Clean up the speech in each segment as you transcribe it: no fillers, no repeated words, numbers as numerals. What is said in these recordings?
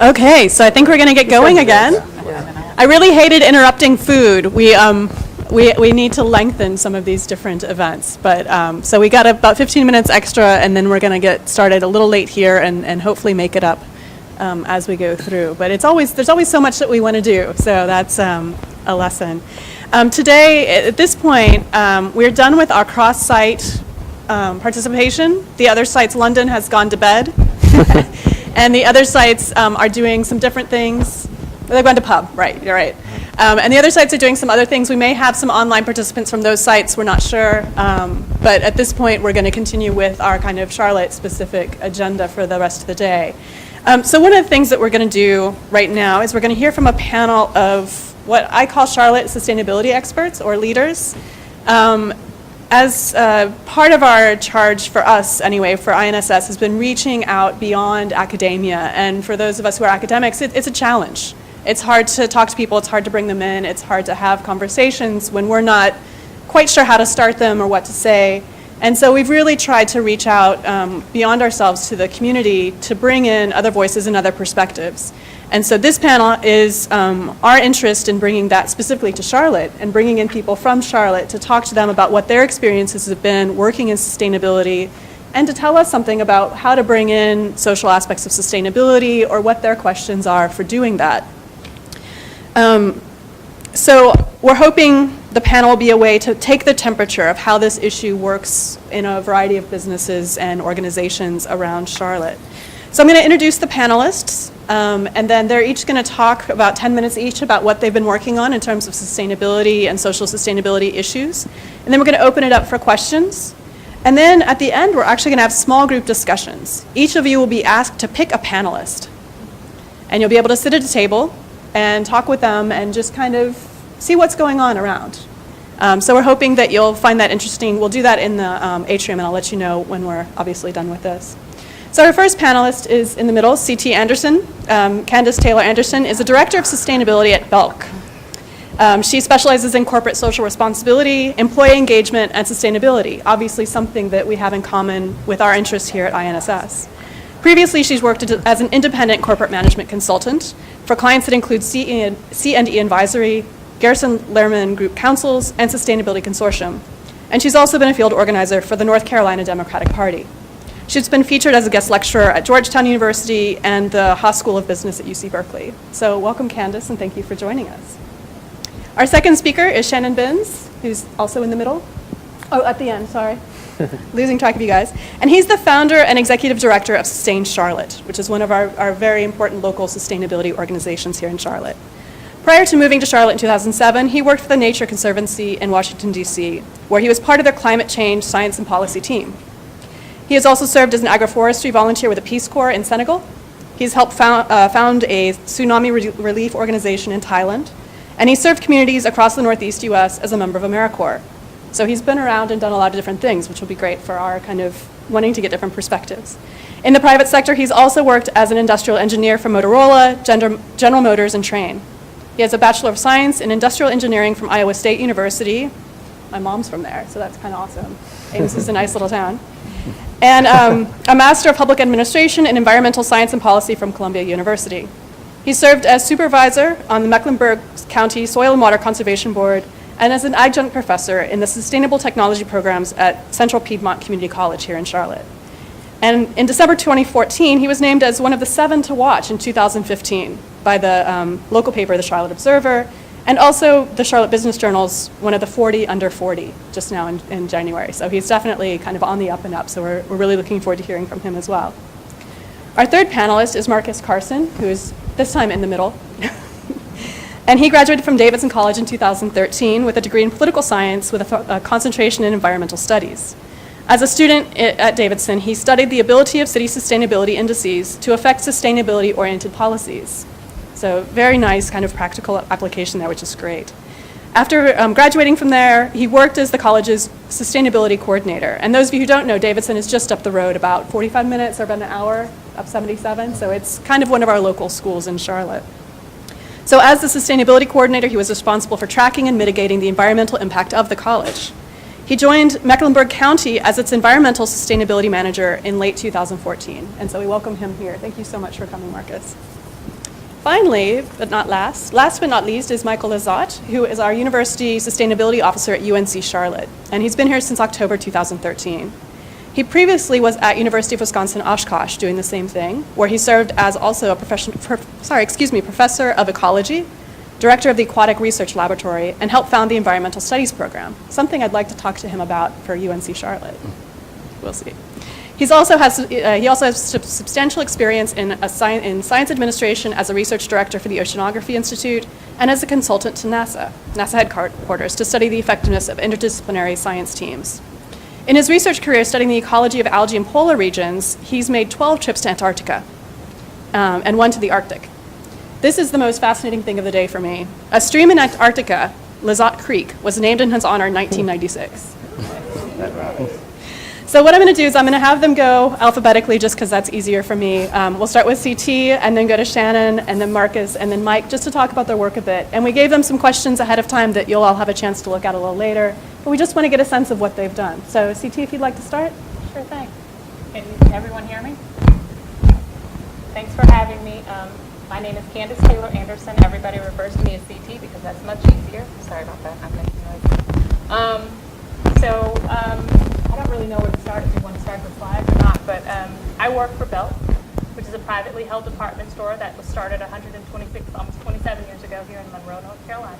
Okay, so I think we're going to get going again. I really hated interrupting food. We need to lengthen some of these different events, but so we got about 15 minutes extra, and then we're going to get started a little late here, and hopefully make it up as we go through. But there's always so much that we want to do, so that's a lesson. Today, at this point, we're done with our cross-site participation. The other sites, London has gone to bed. And the other sites are doing some different things. They've gone to pub, right, you're right. And the other sites are doing some other things. We may have some online participants from those sites, we're not sure. But at this point, we're going to continue with our kind of Charlotte-specific agenda for the rest of the day. So one of the things that we're going to do right now is we're going to hear from a panel of what I call Charlotte sustainability experts or leaders. As part of our charge for us, anyway, for INSS, has been reaching out beyond academia. And for those of us who are academics, it's a challenge. It's hard to talk to people, it's hard to bring them in, it's hard to have conversations when we're not quite sure how to start them or what to say. And so we've really tried to reach out beyond ourselves to the community to bring in other voices and other perspectives. And so this panel is our interest in bringing that specifically to Charlotte and bringing in people from Charlotte to talk to them about what their experiences have been working in sustainability and to tell us something about how to bring in social aspects of sustainability or what their questions are for doing that. So we're hoping the panel will be a way to take the temperature of how this issue works in a variety of businesses and organizations around Charlotte. So I'm going to introduce the panelists, and then they're each going to talk about 10 minutes each about what they've been working on in terms of sustainability and social sustainability issues. And then we're going to open it up for questions. And then at the end, we're actually going to have small group discussions. Each of you will be asked to pick a panelist. And you'll be able to sit at a table and talk with them and just kind of see what's going on around. So we're hoping that you'll find that interesting. We'll do that in the atrium, and I'll let you know when we're obviously done with this. So our first panelist is in the middle, C.T. Anderson. Candace Taylor Anderson is the Director of Sustainability at Belk. She specializes in corporate social responsibility, employee engagement, and sustainability, obviously something that we have in common with our interests here at INSS. Previously, she's worked as an independent corporate management consultant for clients that include C&E Advisory, Garrison Lehrman Group Councils, and Sustainability Consortium. And she's also been a field organizer for the North Carolina Democratic Party. She's been featured as a guest lecturer at Georgetown University and the Haas School of Business at UC Berkeley. So welcome, Candace, and thank you for joining us. Our second speaker is Shannon Binns, who's also in the middle. Oh, at the end, sorry. Losing track of you guys. And he's the founder and executive director of Sustain Charlotte, which is one of our very important local sustainability organizations here in Charlotte. Prior to moving to Charlotte in 2007, he worked for the Nature Conservancy in Washington, D.C., where he was part of their climate change science and policy team. He has also served as an agroforestry volunteer with the Peace Corps in Senegal. He's helped found a tsunami relief organization in Thailand, and he served communities across the Northeast U.S. as a member of AmeriCorps. So he's been around and done a lot of different things, which will be great for our kind of wanting to get different perspectives. In the private sector, he's also worked as an industrial engineer for Motorola, General Motors, and Trane. He has a Bachelor of Science in Industrial Engineering from Iowa State University. My mom's from there, so that's kind of awesome. Ames is a nice little town. And a Master of Public Administration in Environmental Science and Policy from Columbia University. He served as supervisor on the Mecklenburg County Soil and Water Conservation Board and as an adjunct professor in the Sustainable Technology programs at Central Piedmont Community College here in Charlotte. And in December 2014, he was named as one of the 7 to watch in 2015 by the local paper, the Charlotte Observer, and also the Charlotte Business Journal's one of the 40 under 40 just now in January. So he's definitely kind of on the up and up, so we're really looking forward to hearing from him as well. Our third panelist is Marcus Carson, who is this time in the middle. And he graduated from Davidson College in 2013 with a degree in political science with a concentration in environmental studies. As a student at Davidson, he studied the ability of city sustainability indices to affect sustainability-oriented policies. So very nice kind of practical application there, which is great. After graduating from there, he worked as the college's sustainability coordinator. And those of you who don't know, Davidson is just up the road, about 45 minutes or about an hour, up 77. So it's kind of one of our local schools in Charlotte. So as the sustainability coordinator, he was responsible for tracking and mitigating the environmental impact of the college. He joined Mecklenburg County as its environmental sustainability manager in late 2014. And so we welcome him here. Thank you so much for coming, Marcus. Finally, but not last but not least, is Michael Lizotte, who is our University Sustainability Officer at UNC Charlotte, and he's been here since October 2013. He previously was at University of Wisconsin-Oshkosh doing the same thing, where he served as also a professor of ecology, director of the Aquatic Research Laboratory, and helped found the Environmental Studies program, something I'd like to talk to him about for UNC Charlotte. We'll see. He also has substantial experience in science administration as a research director for the Oceanography Institute and as a consultant to NASA headquarters, to study the effectiveness of interdisciplinary science teams. In his research career studying the ecology of algae in polar regions, he's made 12 trips to Antarctica and 1 to the Arctic. This is the most fascinating thing of the day for me. A stream in Antarctica, Lizotte Creek, was named in his honor in 1996. So what I'm going to do is I'm going to have them go alphabetically just because that's easier for me. We'll start with CT and then go to Shannon and then Marcus and then Mike just to talk about their work a bit. And we gave them some questions ahead of time that you'll all have a chance to look at a little later. But we just want to get a sense of what they've done. So CT, if you'd like to start. Sure thing. Can everyone hear me? Thanks for having me. My name is Candace Taylor Anderson. Everybody refers to me as CT because that's much easier. Sorry about that. I'm making noise. I don't really know where to start, if you want to start with slides or not, but I work for Belk, which is a privately held department store that was started 126, almost 27 years ago here in Monroe, North Carolina.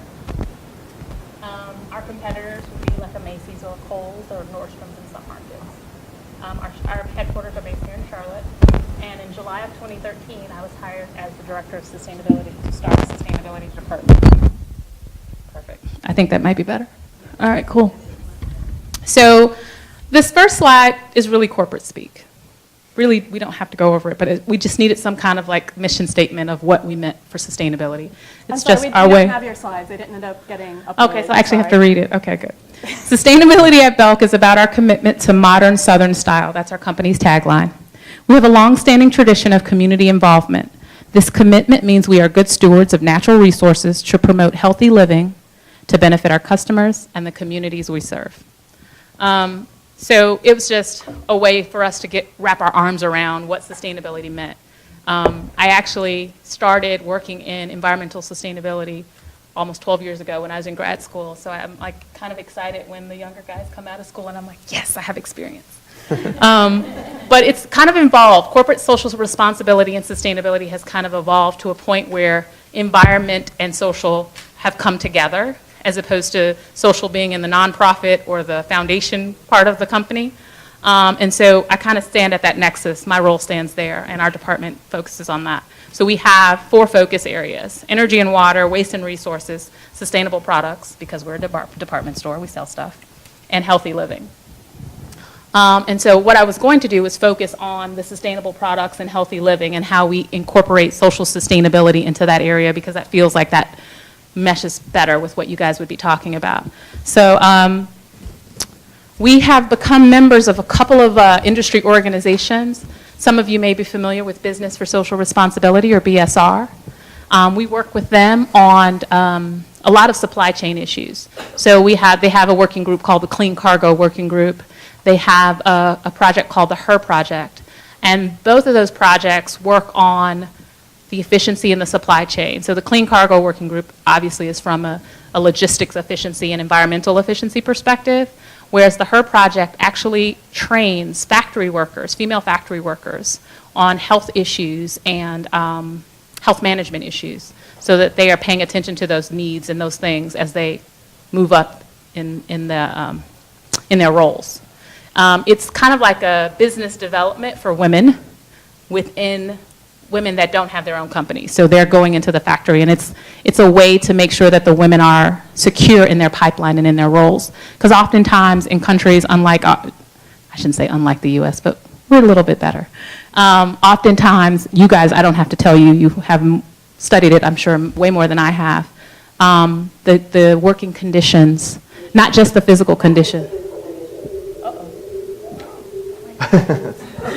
Our competitors would be like a Macy's or a Kohl's or Nordstrom's in some markets. Our headquarters are based here in Charlotte, and in July of 2013, I was hired as the Director of Sustainability to start the Sustainability Department. Perfect. I think that might be better. All right, cool. So this first slide is really corporate speak. Really, we don't have to go over it, but we just needed some kind of like mission statement of what we meant for sustainability. It's just our way. We didn't have your slides. They didn't end up getting uploaded. Okay, so I actually have to read it. Okay, good. Sustainability at Belk is about our commitment to modern Southern style. That's our company's tagline. We have a long-standing tradition of community involvement. This commitment means we are good stewards of natural resources to promote healthy living to benefit our customers and the communities we serve. So it was just a way for us to wrap our arms around what sustainability meant. I actually started working in environmental sustainability almost 12 years ago when I was in grad school. So I'm like kind of excited when the younger guys come out of school and I'm like, yes, I have experience. But it's kind of involved. Corporate social responsibility and sustainability has kind of evolved to a point where environment and social have come together, as opposed to social being in the nonprofit or the foundation part of the company. And so I kind of stand at that nexus. My role stands there, and our department focuses on that. So we have 4 focus areas: energy and water, waste and resources, sustainable products, because we're a department store, we sell stuff, and healthy living. And so what I was going to do was focus on the sustainable products and healthy living and how we incorporate social sustainability into that area, because that feels like that meshes better with what you guys would be talking about. So we have become members of a couple of industry organizations. Some of you may be familiar with Business for Social Responsibility, or BSR. We work with them on a lot of supply chain issues. So they have a working group called the Clean Cargo Working Group. They have a project called the HER Project. And both of those projects work on the efficiency in the supply chain. So the Clean Cargo Working Group obviously is from a logistics efficiency and environmental efficiency perspective, whereas the HER Project actually trains factory workers, female factory workers, on health issues and health management issues, so that they are paying attention to those needs and those things as they move up in their roles. It's kind of like a business development for women within women that don't have their own companies. So they're going into the factory, and it's a way to make sure that the women are secure in their pipeline and in their roles. Because oftentimes in countries unlike, I shouldn't say unlike the US, but we're a little bit better. Oftentimes, you guys, I don't have to tell you, you have studied it, I'm sure, way more than I have. The working conditions, not just the physical condition.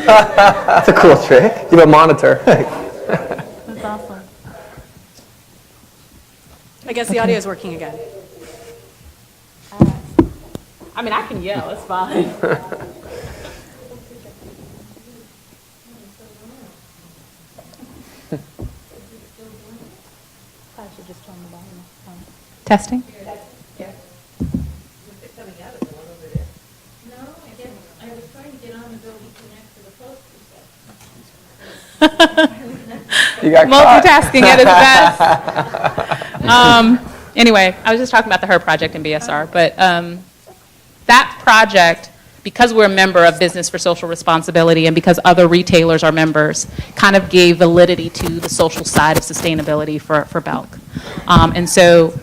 That's a cool trick. You have a monitor. That's awesome. I guess the audio is working again. I mean, I can yell, it's fine. Testing? You got Multitasking at its best. Anyway, I was just talking about the HER project in BSR, but that project, because we're a member of Business for Social Responsibility and because other retailers are members, kind of gave validity to the social side of sustainability for Belk. And so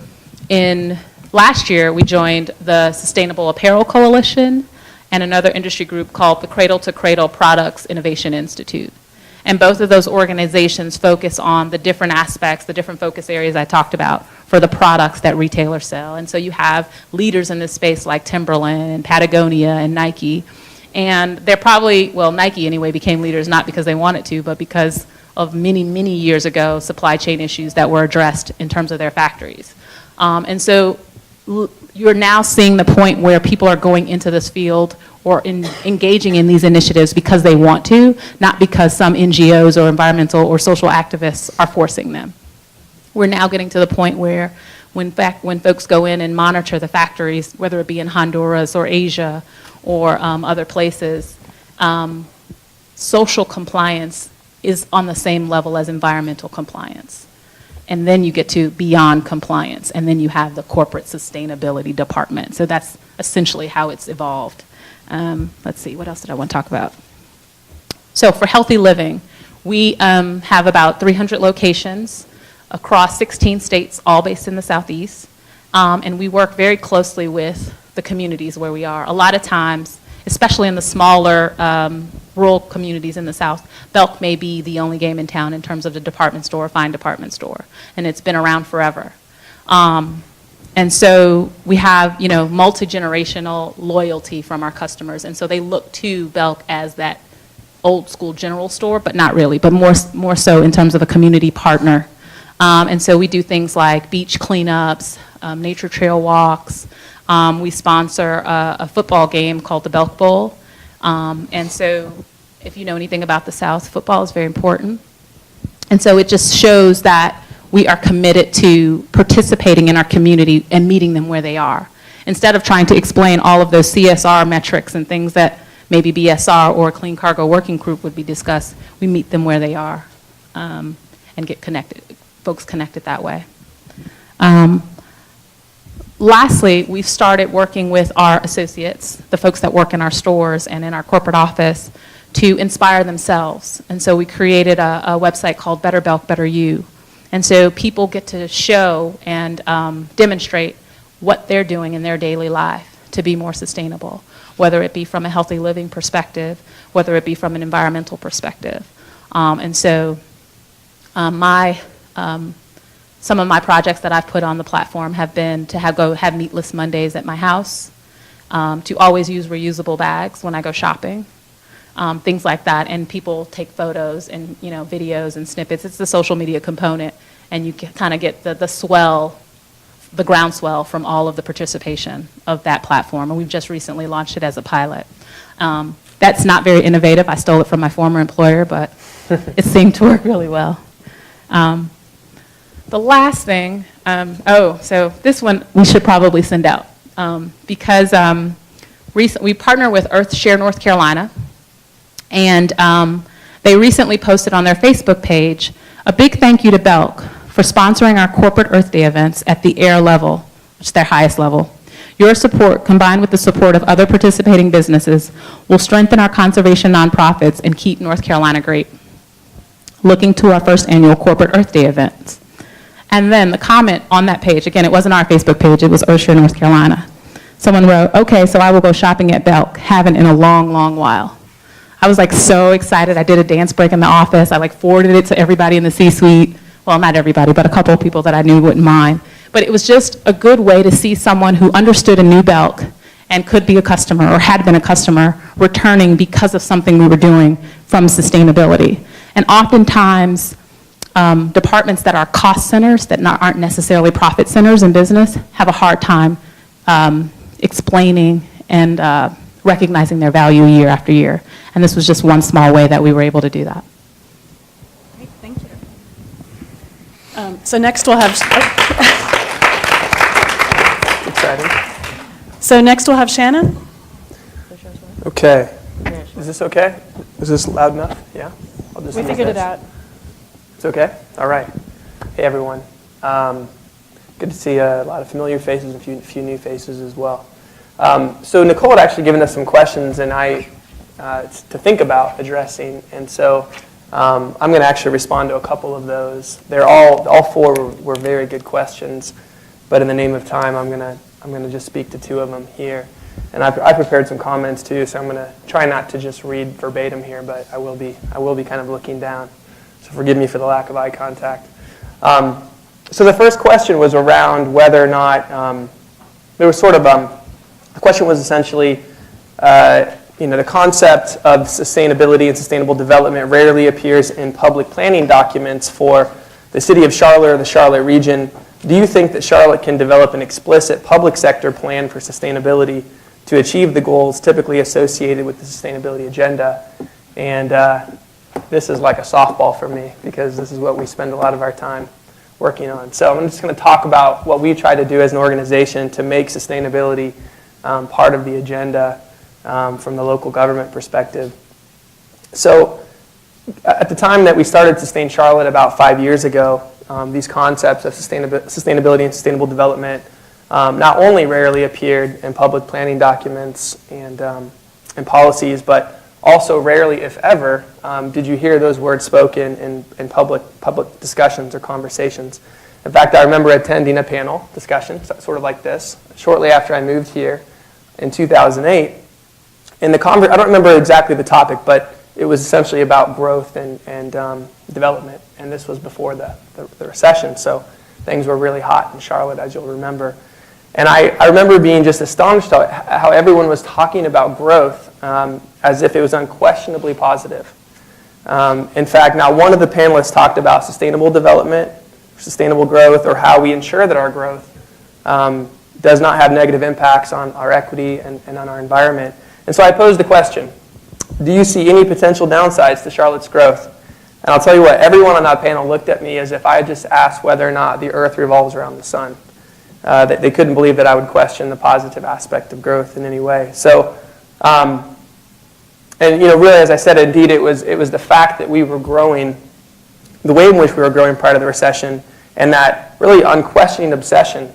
last year, we joined the Sustainable Apparel Coalition and another industry group called the Cradle to Cradle Products Innovation Institute. And both of those organizations focus on the different aspects, the different focus areas I talked about for the products that retailers sell. And so you have leaders in this space like Timberland and Patagonia and Nike. And they're probably, well, Nike anyway became leaders not because they wanted to, but because of many, many years ago supply chain issues that were addressed in terms of their factories. And so you're now seeing the point where people are going into this field or engaging in these initiatives because they want to, not because some NGOs or environmental or social activists are forcing them. We're now getting to the point where when folks go in and monitor the factories, whether it be in Honduras or Asia or other places, social compliance is on the same level as environmental compliance. And then you get to beyond compliance, and then you have the corporate sustainability department. So that's essentially how it's evolved. Let's see, what else did I want to talk about? So for healthy living, we have about 300 locations across 16 states, all based in the Southeast. And we work very closely with the communities where we are. A lot of times, especially in the smaller rural communities in the South, Belk may be the only game in town in terms of the department store, fine department store. And it's been around forever. And so we have, multi-generational loyalty from our customers. And so they look to Belk as that old school general store, but not really, but more so in terms of a community partner. And so we do things like beach cleanups, nature trail walks. We sponsor a football game called the Belk Bowl. And so if you know anything about the South, football is very important. And so it just shows that we are committed to participating in our community and meeting them where they are. Instead of trying to explain all of those CSR metrics and things that maybe BSR or Clean Cargo Working Group would be discussed, we meet them where they are and get folks connected that way. Lastly, we've started working with our associates, the folks that work in our stores and in our corporate office, to inspire themselves. And so we created a website called Better Belk, Better You. And so people get to show and demonstrate what they're doing in their daily life to be more sustainable, whether it be from a healthy living perspective, whether it be from an environmental perspective. And so some of my projects that I've put on the platform have been to have meatless Mondays at my house, to always use reusable bags when I go shopping, things like that. And people take photos and videos and snippets. It's the social media component, and you kind of get the groundswell from all of the participation of that platform. And we've just recently launched it as a pilot. That's not very innovative. I stole it from my former employer, but it seemed to work really well. The last thing, so this one we should probably send out because we partner with EarthShare North Carolina, and they recently posted on their Facebook page a big thank you to Belk for sponsoring our corporate Earth Day events at the air level, which is their highest level. Your support, combined with the support of other participating businesses, will strengthen our conservation nonprofits and keep North Carolina great. Looking to our first annual corporate Earth Day events. And then the comment on that page, again, it wasn't our Facebook page, it was EarthShare North Carolina. Someone wrote, okay, so I will go shopping at Belk, haven't in a long, long while. I was so excited. I did a dance break in the office. I forwarded it to everybody in the C-suite. Well, not everybody, but a couple of people that I knew wouldn't mind. But it was just a good way to see someone who understood a new Belk and could be a customer or had been a customer returning because of something we were doing from sustainability. And oftentimes, departments that are cost centers, that aren't necessarily profit centers in business, have a hard time explaining and recognizing their value year after year. And this was just one small way that we were able to do that. Great, thank you. So next we'll have, Exciting. so next we'll have Shannon. Okay. Is this okay? Is this loud enough? Yeah? I'll just We use figured it this. out. It's okay? All right. Hey, everyone. Good to see a lot of familiar faces and a few new faces as well. So Nicole had actually given us some questions and to think about addressing, and so I'm going to actually respond to a couple of those. They're all four were very good questions, but in the name of time, I'm going to just speak to two of them here. And I prepared some comments too, so I'm going to try not to just read verbatim here, but I will be kind of looking down. So forgive me for the lack of eye contact. So the first question was around whether or not there was sort of the question was essentially the concept of sustainability and sustainable development rarely appears in public planning documents for the city of Charlotte or the Charlotte region. Do you think that Charlotte can develop an explicit public sector plan for sustainability to achieve the goals typically associated with the sustainability agenda? And this is like a softball for me because this is what we spend a lot of our time working on. So I'm just going to talk about what we try to do as an organization to make sustainability part of the agenda from the local government perspective. So at the time that we started Sustain Charlotte about 5 years ago, these concepts of sustainability and sustainable development not only rarely appeared in public planning documents and policies, but also rarely, if ever, did you hear those words spoken in public discussions or conversations. In fact, I remember attending a panel discussion, sort of like this, shortly after I moved here in 2008. I don't remember exactly the topic, but it was essentially about growth and development, and this was before the recession, so things were really hot in Charlotte, as you'll remember. And I remember being just astonished at how everyone was talking about growth as if it was unquestionably positive. In fact, now one of the panelists talked about sustainable development, sustainable growth, or how we ensure that our growth does not have negative impacts on our equity and on our environment. And so I posed the question, do you see any potential downsides to Charlotte's growth? And I'll tell you what, everyone on that panel looked at me as if I had just asked whether or not the earth revolves around the sun. They couldn't believe that I would question the positive aspect of growth in any way. So, and really, as I said, indeed, it was the fact that we were growing, the way in which we were growing prior to the recession, and that really unquestioning obsession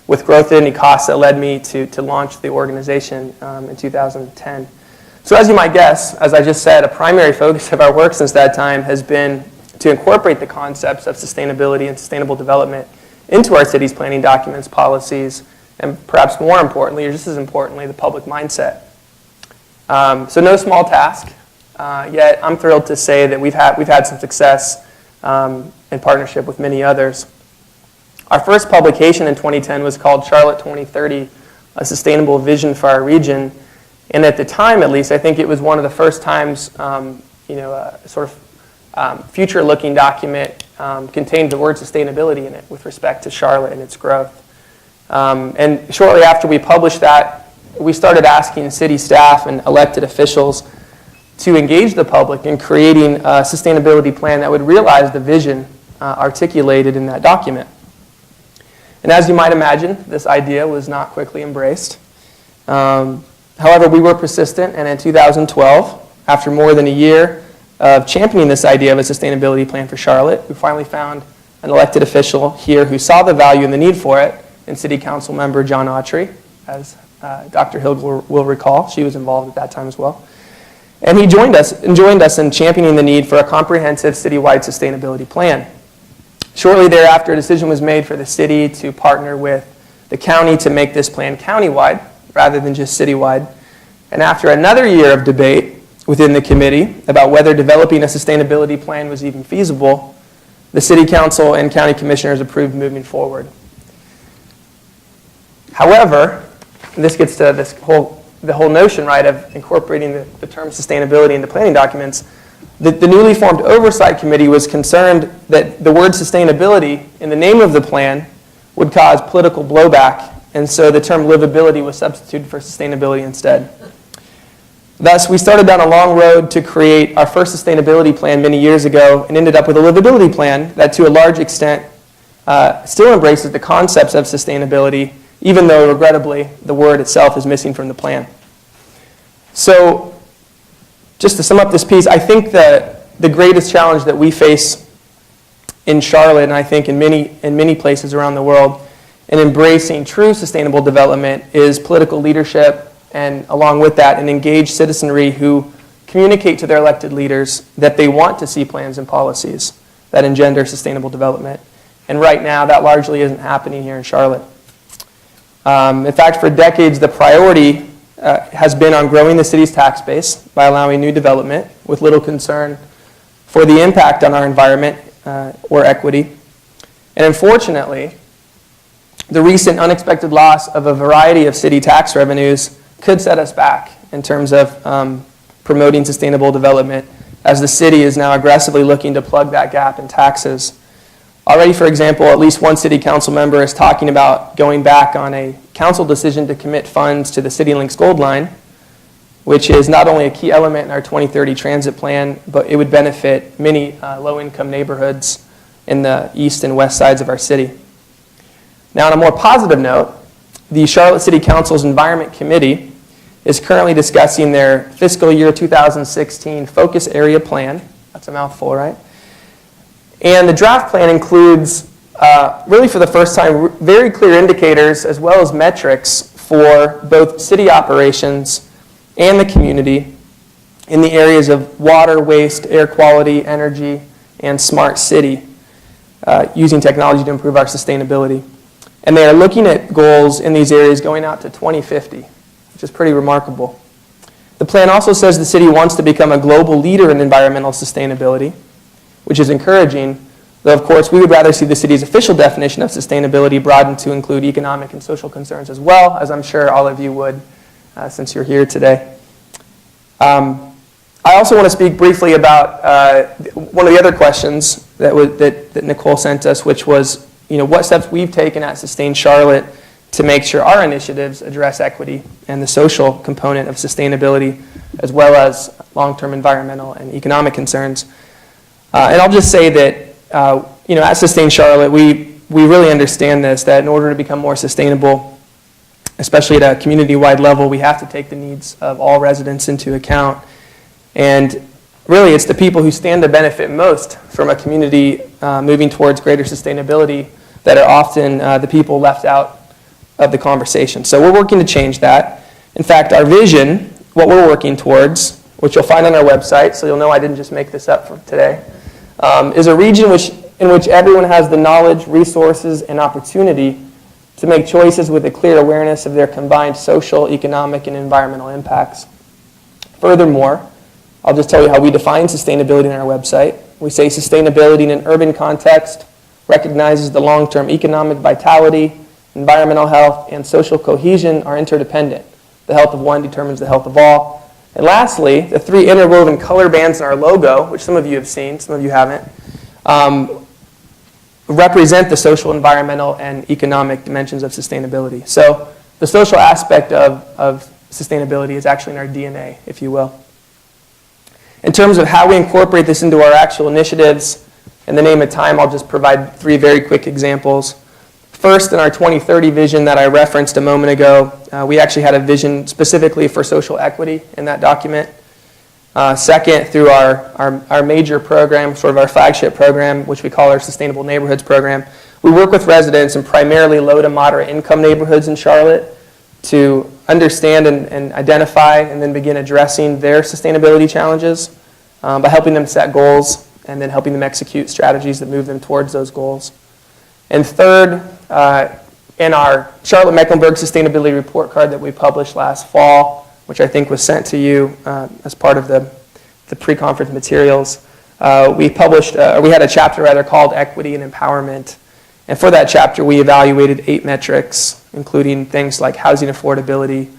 with growth at any cost that led me to launch the organization in 2010. So as you might guess, as I just said, a primary focus of our work since that time has been to incorporate the concepts of sustainability and sustainable development into our city's planning documents, policies, and perhaps more importantly, or just as importantly, the public mindset. So no small task, yet I'm thrilled to say that we've had some success in partnership with many others. Our first publication in 2010 was called Charlotte 2030, A Sustainable Vision for Our Region. And at the time, at least, I think it was one of the first times, a sort of future-looking document contained the word sustainability in it with respect to Charlotte and its growth. And shortly after we published that, we started asking city staff and elected officials to engage the public in creating a sustainability plan that would realize the vision articulated in that document. And as you might imagine, this idea was not quickly embraced. However, we were persistent, and in 2012, after more than a year of championing this idea of a sustainability plan for Charlotte, we finally found an elected official here who saw the value and the need for it in City Council member John Autry, as Dr. Hill will recall. She was involved at that time as well. And he joined us in championing the need for a comprehensive citywide sustainability plan. Shortly thereafter, a decision was made for the city to partner with the county to make this plan countywide rather than just citywide. And after another year of debate within the committee about whether developing a sustainability plan was even feasible, the city council and county commissioners approved moving forward. However, and this gets to the whole notion, right, of incorporating the term sustainability into planning documents. The newly formed oversight committee was concerned that the word sustainability in the name of the plan would cause political blowback, and so the term livability was substituted for sustainability instead. Thus, we started down a long road to create our first sustainability plan many years ago and ended up with a livability plan that to a large extent still embraces the concepts of sustainability, even though, regrettably, the word itself is missing from the plan. So, just to sum up this piece, I think that the greatest challenge that we face in Charlotte, and I think in many places around the world, in embracing true sustainable development is political leadership, and along with that, an engaged citizenry who communicate to their elected leaders that they want to see plans and policies that engender sustainable development. And right now, that largely isn't happening here in Charlotte. In fact, for decades, the priority has been on growing the city's tax base by allowing new development with little concern for the impact on our environment or equity. And unfortunately, the recent unexpected loss of a variety of city tax revenues could set us back in terms of promoting sustainable development, as the city is now aggressively looking to plug that gap in taxes. Already, for example, at least one city council member is talking about going back on a council decision to commit funds to the CityLinks Gold Line, which is not only a key element in our 2030 transit plan, but it would benefit many low-income neighborhoods in the east and west sides of our city. Now, on a more positive note, the Charlotte City Council's Environment Committee is currently discussing their fiscal year 2016 focus area plan. That's a mouthful, right? And the draft plan includes, really for the first time, very clear indicators as well as metrics for both city operations and the community in the areas of water, waste, air quality, energy, and smart city, using technology to improve our sustainability. And they are looking at goals in these areas going out to 2050, which is pretty remarkable. The plan also says the city wants to become a global leader in environmental sustainability, which is encouraging, though of course we would rather see the city's official definition of sustainability broadened to include economic and social concerns as well, as I'm sure all of you would since you're here today. I also want to speak briefly about one of the other questions that Nicole sent us, which was, what steps we've taken at Sustain Charlotte to make sure our initiatives address equity and the social component of sustainability, as well as long-term environmental and economic concerns. And I'll just say that, at Sustain Charlotte, we really understand this, that in order to become more sustainable, especially at a community-wide level, we have to take the needs of all residents into account. And really, it's the people who stand to benefit most from a community moving towards greater sustainability that are often the people left out of the conversation. So we're working to change that. In fact, our vision, what we're working towards, which you'll find on our website, so you'll know I didn't just make this up for today, is a region in which everyone has the knowledge, resources, and opportunity to make choices with a clear awareness of their combined social, economic, and environmental impacts. Furthermore, I'll just tell you how we define sustainability on our website. We say sustainability in an urban context recognizes the long-term economic vitality, environmental health, and social cohesion are interdependent. The health of one determines the health of all. And lastly, the three interwoven color bands in our logo, which some of you have seen, some of you haven't, represent the social, environmental, and economic dimensions of sustainability. So the social aspect of sustainability is actually in our DNA, if you will. In terms of how we incorporate this into our actual initiatives, in the name of time, I'll just provide three very quick examples. First, in our 2030 vision that I referenced a moment ago, we actually had a vision specifically for social equity in that document. Second, through our major program, sort of our flagship program, which we call our Sustainable Neighborhoods program, we work with residents in primarily low to moderate income neighborhoods in Charlotte to understand and identify and then begin addressing their sustainability challenges by helping them set goals and then helping them execute strategies that move them towards those goals. And third, in our Charlotte Mecklenburg Sustainability Report Card that we published last fall, which I think was sent to you as part of the pre-conference materials, we had a chapter called Equity and Empowerment. And for that chapter, we evaluated 8 metrics, including things like housing affordability,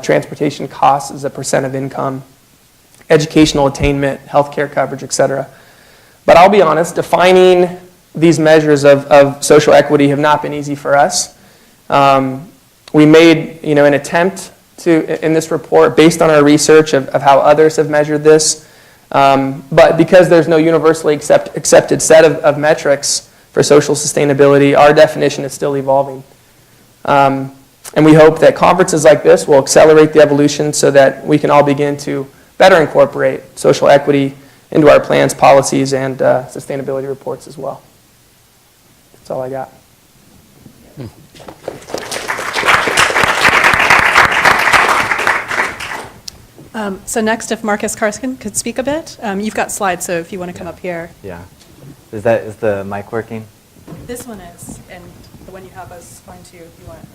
transportation costs as a percent of income, educational attainment, healthcare coverage, etc. But I'll be honest, defining these measures of social equity have not been easy for us. We made an attempt in this report based on our research of how others have measured this. But because there's no universally accepted set of metrics for social sustainability, our definition is still evolving. And we hope that conferences like this will accelerate the evolution so that we can all begin to better incorporate social equity into our plans, policies, and sustainability reports as well. That's all I got. So next, if Marcus Carson could speak a bit. You've got slides, so if you want to come up here. Yeah. Is the mic working? This one is, and the one you have is fine too, if you want.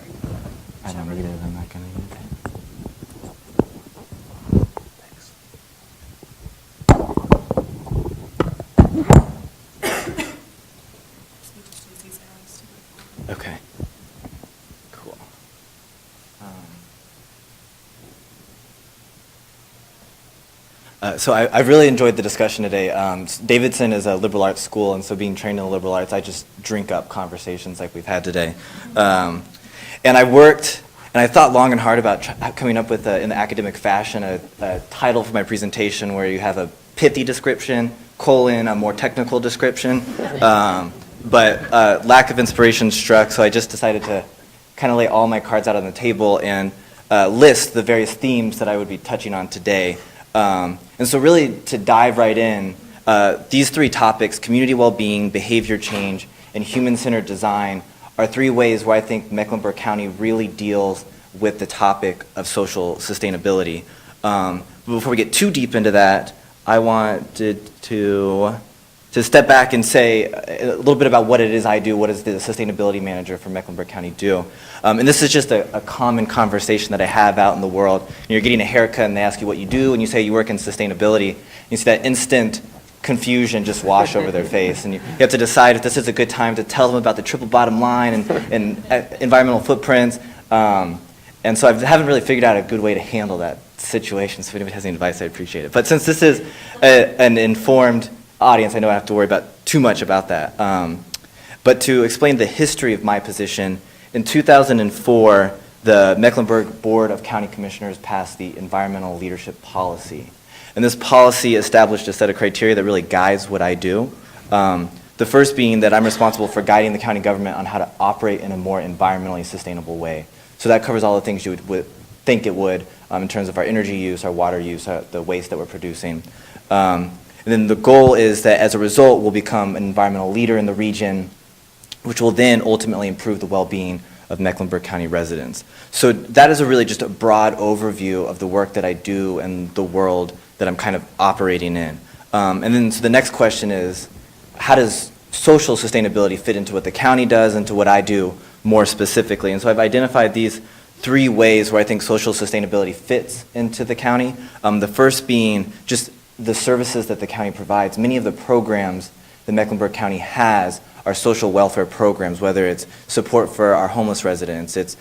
I don't need it. I'm not going to use it. Okay. Cool. So I've really enjoyed the discussion today. Davidson is a liberal arts school, and so being trained in the liberal arts, I just drink up conversations like we've had today. And I worked, and I thought long and hard about coming up with, in the academic fashion, a title for my presentation where you have a pithy description, colon, a more technical description. But lack of inspiration struck, so I just decided to kind of lay all my cards out on the table and list the various themes that I would be touching on today. And so really to dive right in, these three topics, community well-being, behavior change, and human-centered design, are three ways where I think Mecklenburg County really deals with the topic of social sustainability. But before we get too deep into that, I wanted to step back and say a little bit about what it is I do, what does the sustainability manager for Mecklenburg County do. And this is just a common conversation that I have out in the world. You're getting a haircut and they ask you what you do, and you say you work in sustainability. And you see that instant confusion just wash over their face. And you have to decide if this is a good time to tell them about the triple bottom line and environmental footprints. And so I haven't really figured out a good way to handle that situation. So if anybody has any advice, I'd appreciate it. But since this is an informed audience, I know I have to worry about too much about that. But to explain the history of my position, in 2004, the Mecklenburg Board of County Commissioners passed the Environmental Leadership Policy. And this policy established a set of criteria that really guides what I do. The first being that I'm responsible for guiding the county government on how to operate in a more environmentally sustainable way. So that covers all the things you would think it would in terms of our energy use, our water use, the waste that we're producing. And then the goal is that as a result, we'll become an environmental leader in the region, which will then ultimately improve the well-being of Mecklenburg County residents. So that is really just a broad overview of the work that I do and the world that I'm kind of operating in. And then so the next question is, how does social sustainability fit into what the county does and to what I do more specifically? And so I've identified these three ways where I think social sustainability fits into the county. The first being just the services that the county provides. Many of the programs that Mecklenburg County has are social welfare programs, whether it's support for our homeless residents, it's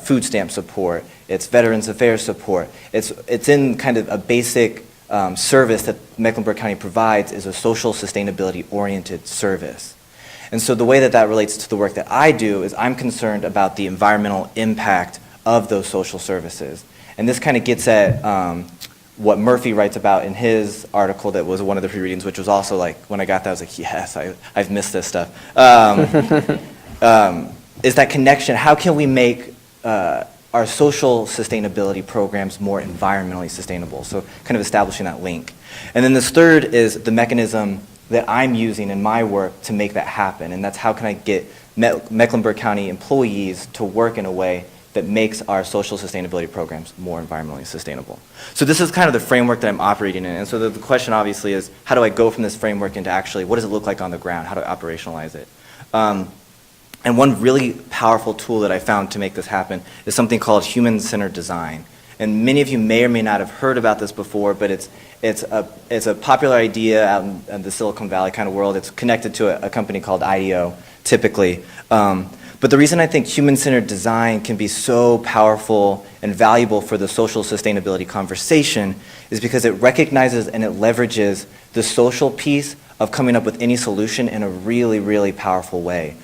food stamp support, it's Veterans Affairs support. It's in kind of a basic service that Mecklenburg County provides is a social sustainability oriented service. And so the way that that relates to the work that I do is I'm concerned about the environmental impact of those social services. And this kind of gets at what Murphy writes about in his article that was one of the pre-readings, which was also like, when I got that, I was like, yes, I've missed this stuff. Is that connection, how can we make our social sustainability programs more environmentally sustainable? So kind of establishing that link. And then this third is the mechanism that I'm using in my work to make that happen. And that's how can I get Mecklenburg County employees to work in a way that makes our social sustainability programs more environmentally sustainable. So this is kind of the framework that I'm operating in. And so the question obviously is, how do I go from this framework into actually, what does it look like on the ground? How do I operationalize it? And one really powerful tool that I found to make this happen is something called human-centered design. And many of you may or may not have heard about this before, but it's a popular idea out in the Silicon Valley kind of world. It's connected to a company called IDEO, typically. But the reason I think human-centered design can be so powerful and valuable for the social sustainability conversation is because it recognizes and it leverages the social piece of coming up with any solution in a really, really powerful way.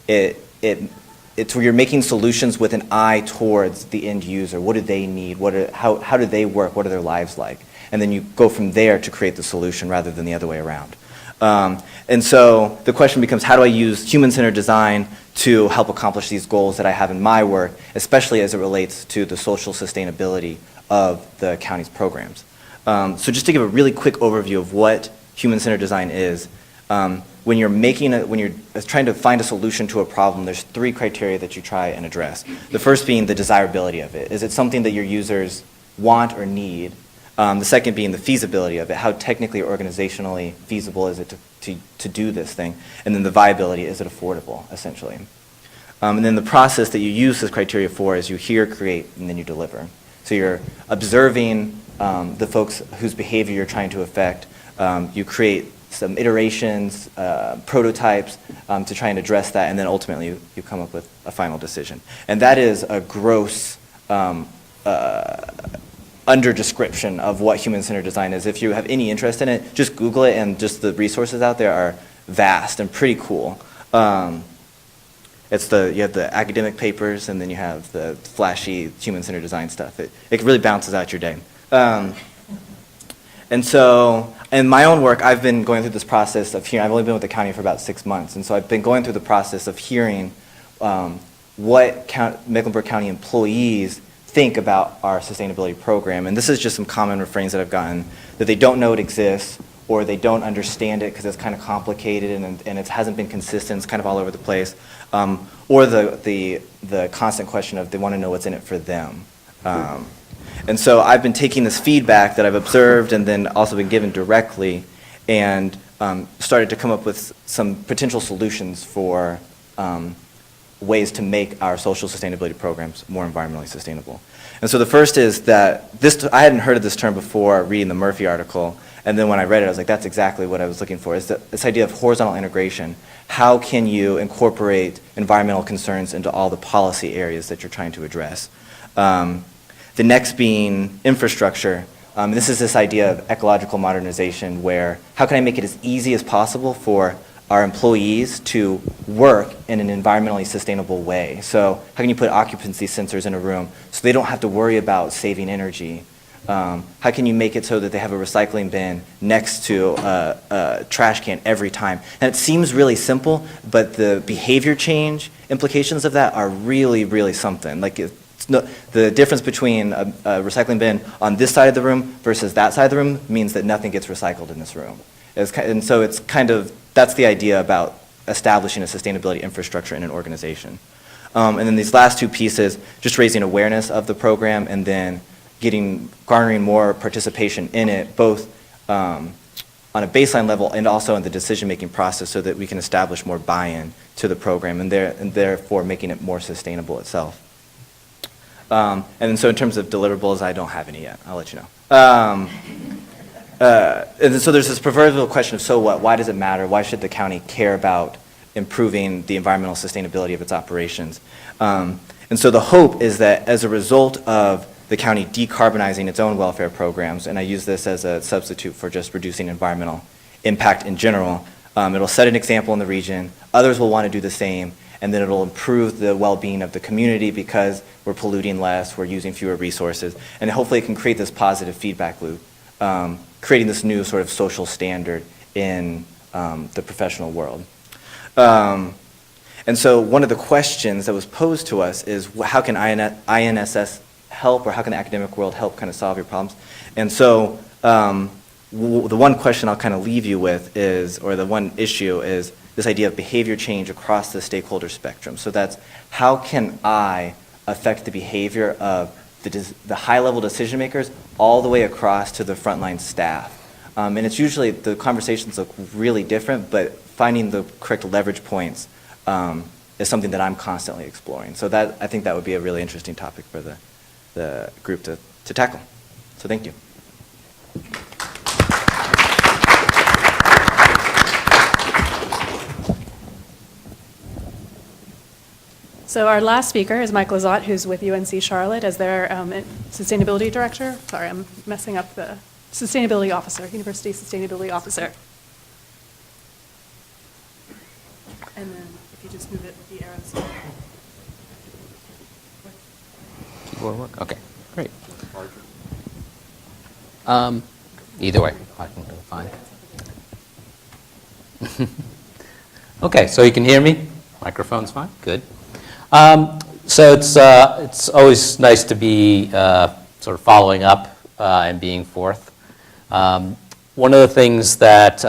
It it's where you're making solutions with an eye towards the end user. What do they need? How do they work? What are their lives like? And then you go from there to create the solution rather than the other way around. And so the question becomes, how do I use human-centered design to help accomplish these goals that I have in my work, especially as it relates to the social sustainability of the county's programs? So just to give a really quick overview of what human-centered design is, when you're trying to find a solution to a problem, there's 3 criteria that you try and address. The first being the desirability of it. Is it something that your users want or need? The second being the feasibility of it. How technically or organizationally feasible is it to do this thing? And then the viability, is it affordable, essentially? And then the process that you use this criteria for is you hear, create, and then you deliver. So you're observing the folks whose behavior you're trying to affect. You create some iterations, prototypes to try and address that, and then ultimately you come up with a final decision. And that is a gross under description of what human-centered design is. If you have any interest in it, just Google it, and just the resources out there are vast and pretty cool. You have the academic papers, and then you have the flashy human-centered design stuff. It really bounces out your day. And so, in my own work, I've been going through this process of hearing. I've only been with the county for about 6 months, and so I've been going through the process of hearing what Mecklenburg County employees think about our sustainability program. And this is just some common refrains that I've gotten, that they don't know it exists, or they don't understand it because it's kind of complicated and it hasn't been consistent, it's kind of all over the place, or the constant question of they want to know what's in it for them. And so I've been taking this feedback that I've observed and then also been given directly and started to come up with some potential solutions for ways to make our social sustainability programs more environmentally sustainable. And so the first is that I hadn't heard of this term before reading the Murphy article, and then when I read it, I was like, that's exactly what I was looking for, is this idea of horizontal integration. How can you incorporate environmental concerns into all the policy areas that you're trying to address? The next being infrastructure. This is this idea of ecological modernization, where how can I make it as easy as possible for our employees to work in an environmentally sustainable way? So how can you put occupancy sensors in a room so they don't have to worry about saving energy? How can you make it so that they have a recycling bin next to a trash can every time? And it seems really simple, but the behavior change implications of that are really, really something. Like the difference between a recycling bin on this side of the room versus that side of the room means that nothing gets recycled in this room. And so it's kind of, that's the idea about establishing a sustainability infrastructure in an organization. And then these last 2 pieces, just raising awareness of the program and then garnering more participation in it, both on a baseline level and also in the decision-making process so that we can establish more buy-in to the program and therefore making it more sustainable itself. And so in terms of deliverables, I don't have any yet. I'll let you know. And so there's this proverbial question of, so what? Why does it matter? Why should the county care about improving the environmental sustainability of its operations? And so the hope is that as a result of the county decarbonizing its own welfare programs, and I use this as a substitute for just reducing environmental impact in general, it'll set an example in the region. Others will want to do the same, and then it'll improve the well-being of the community because we're polluting less, we're using fewer resources, and hopefully it can create this positive feedback loop, creating this new sort of social standard in the professional world. And so one of the questions that was posed to us is, how can INSS help, or how can the academic world help kind of solve your problems? And so the one question I'll kind of leave you with is, or the one issue is, this idea of behavior change across the stakeholder spectrum. So that's, how can I affect the behavior of the high-level decision makers all the way across to the frontline staff? And it's usually, the conversations look really different, but finding the correct leverage points is something that I'm constantly exploring. So I think that would be a really interesting topic for the group to tackle. So thank you. So our last speaker is Mike Lizotte, who's with UNC Charlotte as their sustainability director. Sorry, I'm messing up the sustainability officer, university sustainability officer. And then if you just move it with the arrows. Will it work? Okay, great. Either way, I can do fine. Okay, so you can hear me? Microphone's fine? Good. So it's always nice to be sort of following up and being forth. One of the things that,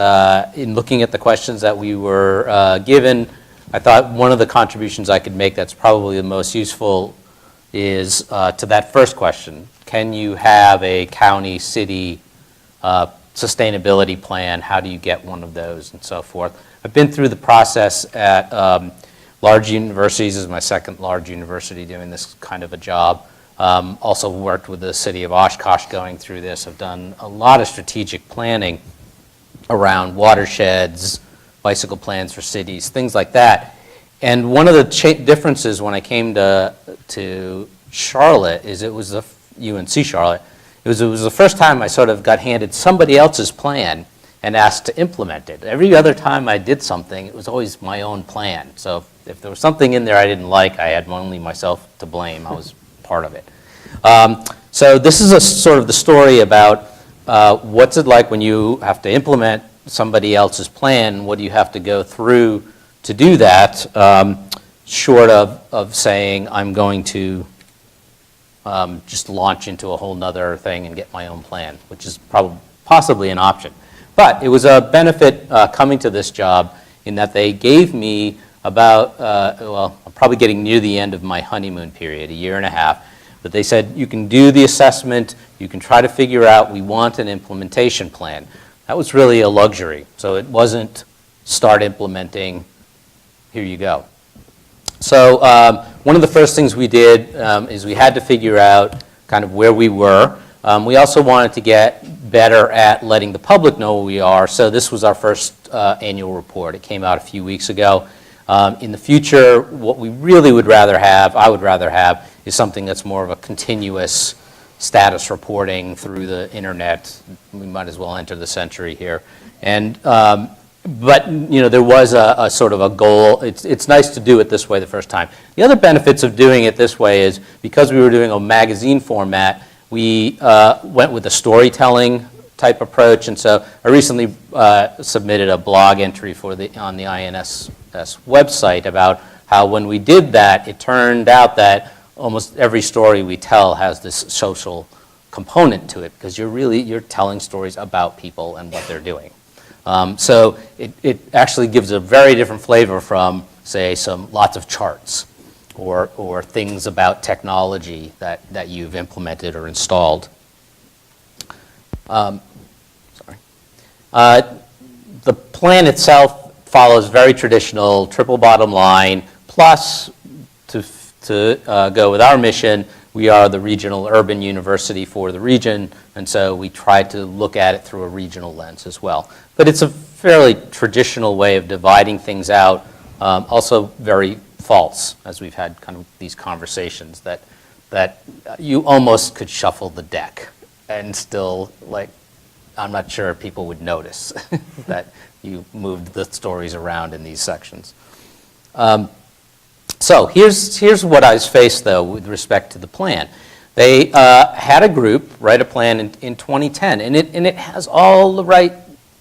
in looking at the questions that we were given, I thought one of the contributions I could make that's probably the most useful is to that first question. Can you have a county, city sustainability plan? How do you get one of those and so forth? I've been through the process at large universities. This is my second large university doing this kind of a job. Also worked with the city of Oshkosh going through this. I've done a lot of strategic planning around watersheds, bicycle plans for cities, things like that. And one of the differences when I came to Charlotte is it was UNC Charlotte. It was the first time I sort of got handed somebody else's plan and asked to implement it. Every other time I did something, it was always my own plan. So if there was something in there I didn't like, I had only myself to blame. I was part of it. So this is a sort of the story about what's it like when you have to implement somebody else's plan. What do you have to go through to do that, short of saying I'm going to just launch into a whole nother thing and get my own plan, which is possibly an option. But it was a benefit coming to this job in that they gave me about, well, I'm probably getting near the end of my honeymoon period, a year and a half, but they said you can do the assessment, you can try to figure out, we want an implementation plan. That was really a luxury. So it wasn't start implementing, here you go. So one of the first things we did is we had to figure out kind of where we were. We also wanted to get better at letting the public know where we are. So this was our first annual report. It came out a few weeks ago. In the future, what we really would rather have, I would rather have, is something that's more of a continuous status reporting through the internet. We might as well enter the century here. And but you know, there was a sort of a goal. It's nice to do it this way the first time. The other benefits of doing it this way is because we were doing a magazine format, we went with a storytelling type approach. And so I recently submitted a blog entry on the INSS website about how when we did that, it turned out that almost every story we tell has this social component to it because you're telling stories about people and what they're doing. So it actually gives a very different flavor from, say, lots of charts or things about technology that you've implemented or installed. The plan itself follows very traditional triple bottom line, plus to go with our mission, we are the regional urban university for the region, and so we try to look at it through a regional lens as well. But it's a fairly traditional way of dividing things out, also very false, as we've had kind of these conversations that you almost could shuffle the deck and still, like, I'm not sure people would notice that you moved the stories around in these sections. So here's what I was faced, though, with respect to the plan. They had a group write a plan in 2010, and it has all the right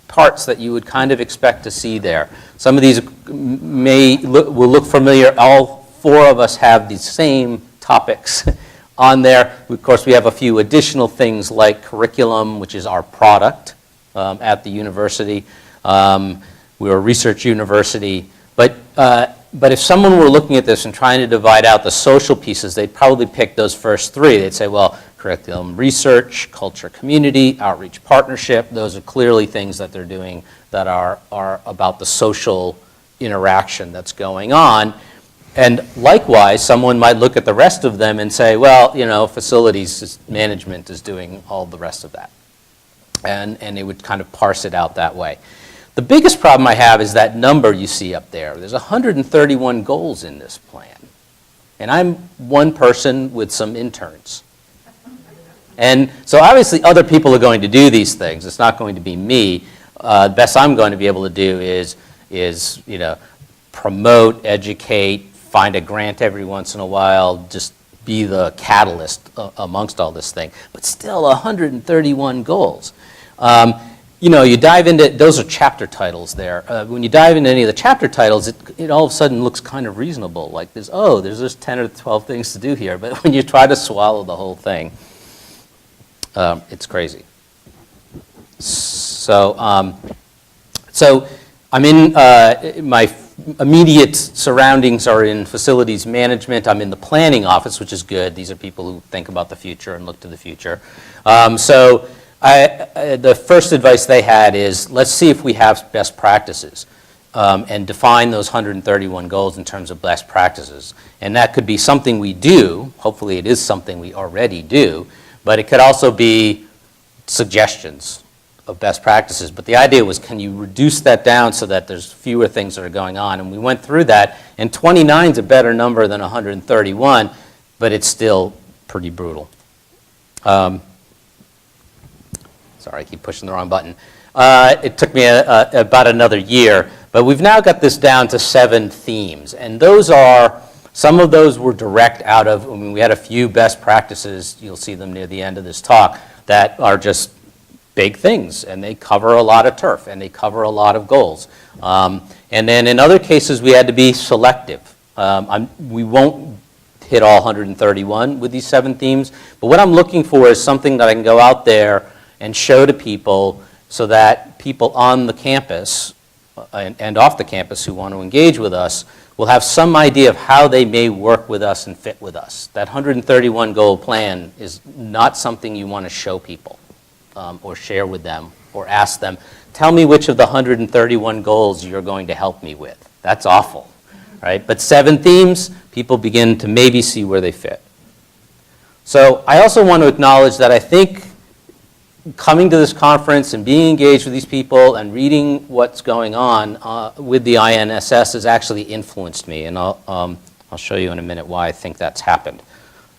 parts that you would kind of expect to see there. Some of these will look familiar. All four of us have the same topics on there. Of course, we have a few additional things like curriculum, which is our product at the university. We're a research university, but if someone were looking at this and trying to divide out the social pieces, they'd probably pick those first three. They'd say, well, curriculum, research, culture, community, outreach, partnership. Those are clearly things that they're doing that are about the social interaction that's going on. And likewise, someone might look at the rest of them and say, well, you know, facilities management is doing all the rest of that. And they would kind of parse it out that way. The biggest problem I have is that number you see up there. There's 131 goals in this plan. And I'm one person with some interns. And so obviously other people are going to do these things. It's not going to be me. The best I'm going to be able to do is you know, promote, educate, find a grant every once in a while, just be the catalyst amongst all this thing. But still, 131 goals. You dive into, those are chapter titles there. When you dive into any of the chapter titles, it all of a sudden looks kind of reasonable. Like there's just 10 or 12 things to do here. But when you try to swallow the whole thing, it's crazy. So I'm in, my immediate surroundings are in facilities management. I'm in the planning office, which is good. These are people who think about the future and look to the future. The first advice they had is, let's see if we have best practices and define those 131 goals in terms of best practices. And that could be something we do. Hopefully it is something we already do. But it could also be suggestions of best practices. But the idea was, can you reduce that down so that there's fewer things that are going on? And we went through that. And 29 is a better number than 131, but it's still pretty brutal. Sorry, I keep pushing the wrong button. It took me about another year, but we've now got this down to 7 themes. And some of those were direct out of, we had a few best practices, you'll see them near the end of this talk, that are just big things, and they cover a lot of turf, and they cover a lot of goals. And then in other cases, we had to be selective. We won't hit all 131 with these 7 themes, but what I'm looking for is something that I can go out there and show to people so that people on the campus and off the campus who want to engage with us will have some idea of how they may work with us and fit with us. That 131 goal plan is not something you want to show people or share with them or ask them, tell me which of the 131 goals you're going to help me with. That's awful, right? But 7 themes, people begin to maybe see where they fit. So I also want to acknowledge that I think coming to this conference and being engaged with these people and reading what's going on with the INSS has actually influenced me, and I'll show you in a minute why I think that's happened.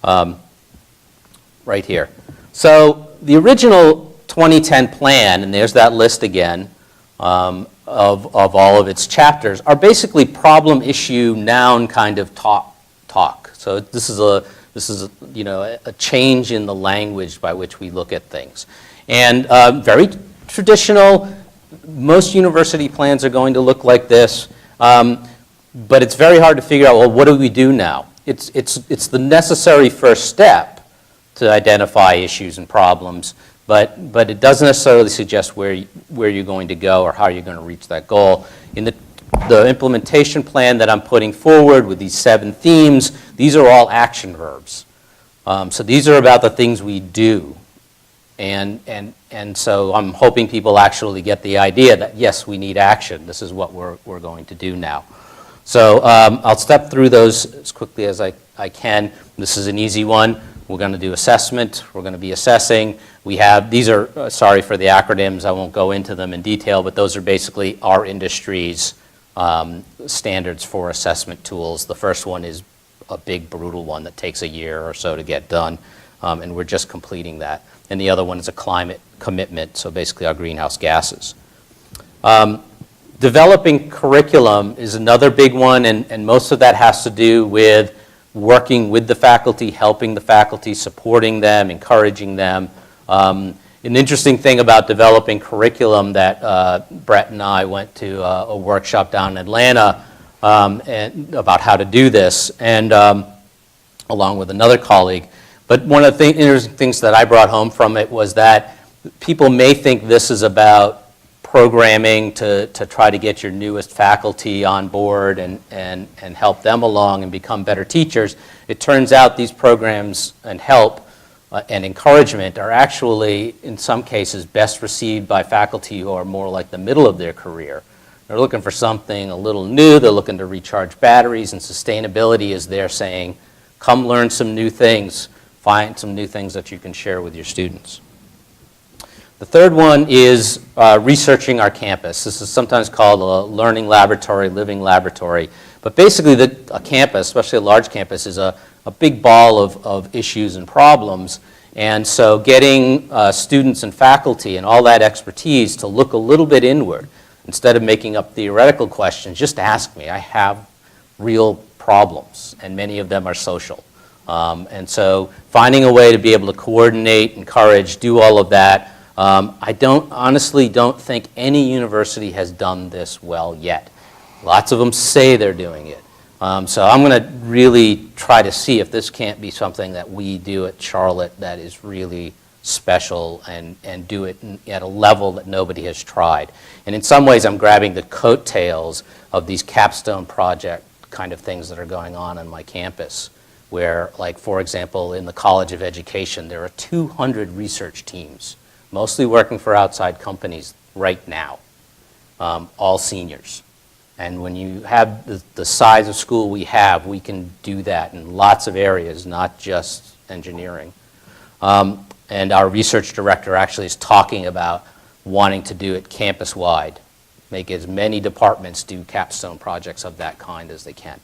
Right here. So the original 2010 plan, and there's that list again of all of its chapters, are basically problem, issue, noun kind of talk. So this is a change in the language by which we look at things. And very traditional, most university plans are going to look like this, but it's very hard to figure out, well, what do we do now? It's the necessary first step to identify issues and problems, but it doesn't necessarily suggest where you're going to go or how you're going to reach that goal. In the implementation plan that I'm putting forward with these 7 themes, these are all action verbs. So these are about the things we do. And so I'm hoping people actually get the idea that, yes, we need action. This is what we're going to do now. So I'll step through those as quickly as I can. This is an easy one. We're going to do assessment. We're going to be assessing. These are, sorry for the acronyms, I won't go into them in detail, but those are basically our industry's standards for assessment tools. The first one is a big, brutal one that takes a year or so to get done, and we're just completing that. And the other one is a climate commitment, so basically our greenhouse gases. Developing curriculum is another big one, and most of that has to do with working with the faculty, helping the faculty, supporting them, encouraging them. An interesting thing about developing curriculum that Brett and I went to a workshop down in Atlanta and about how to do this, and along with another colleague. But one of the interesting things that I brought home from it was that people may think this is about programming to try to get your newest faculty on board and help them along and become better teachers. It turns out these programs and help and encouragement are actually, in some cases, best received by faculty who are more like the middle of their career. They're looking for something a little new, they're looking to recharge batteries, and sustainability is there saying, come learn some new things, find some new things that you can share with your students. The third one is researching our campus. This is sometimes called a learning laboratory, living laboratory. But basically a campus, especially a large campus, is a big ball of issues and problems. And so getting students and faculty and all that expertise to look a little bit inward, instead of making up theoretical questions, just ask me. I have real problems, and many of them are social. And so finding a way to be able to coordinate, encourage, do all of that, I honestly don't think any university has done this well yet. Lots of them say they're doing it. So I'm going to really try to see if this can't be something that we do at Charlotte that is really special and do it at a level that nobody has tried. And in some ways, I'm grabbing the coattails of these capstone project kind of things that are going on my campus, where, like, for example, in the College of Education, there are 200 research teams, mostly working for outside companies right now, all seniors. And when you have the size of school we have, we can do that in lots of areas, not just engineering. And our research director actually is talking about wanting to do it campus-wide, make as many departments do capstone projects of that kind as they can.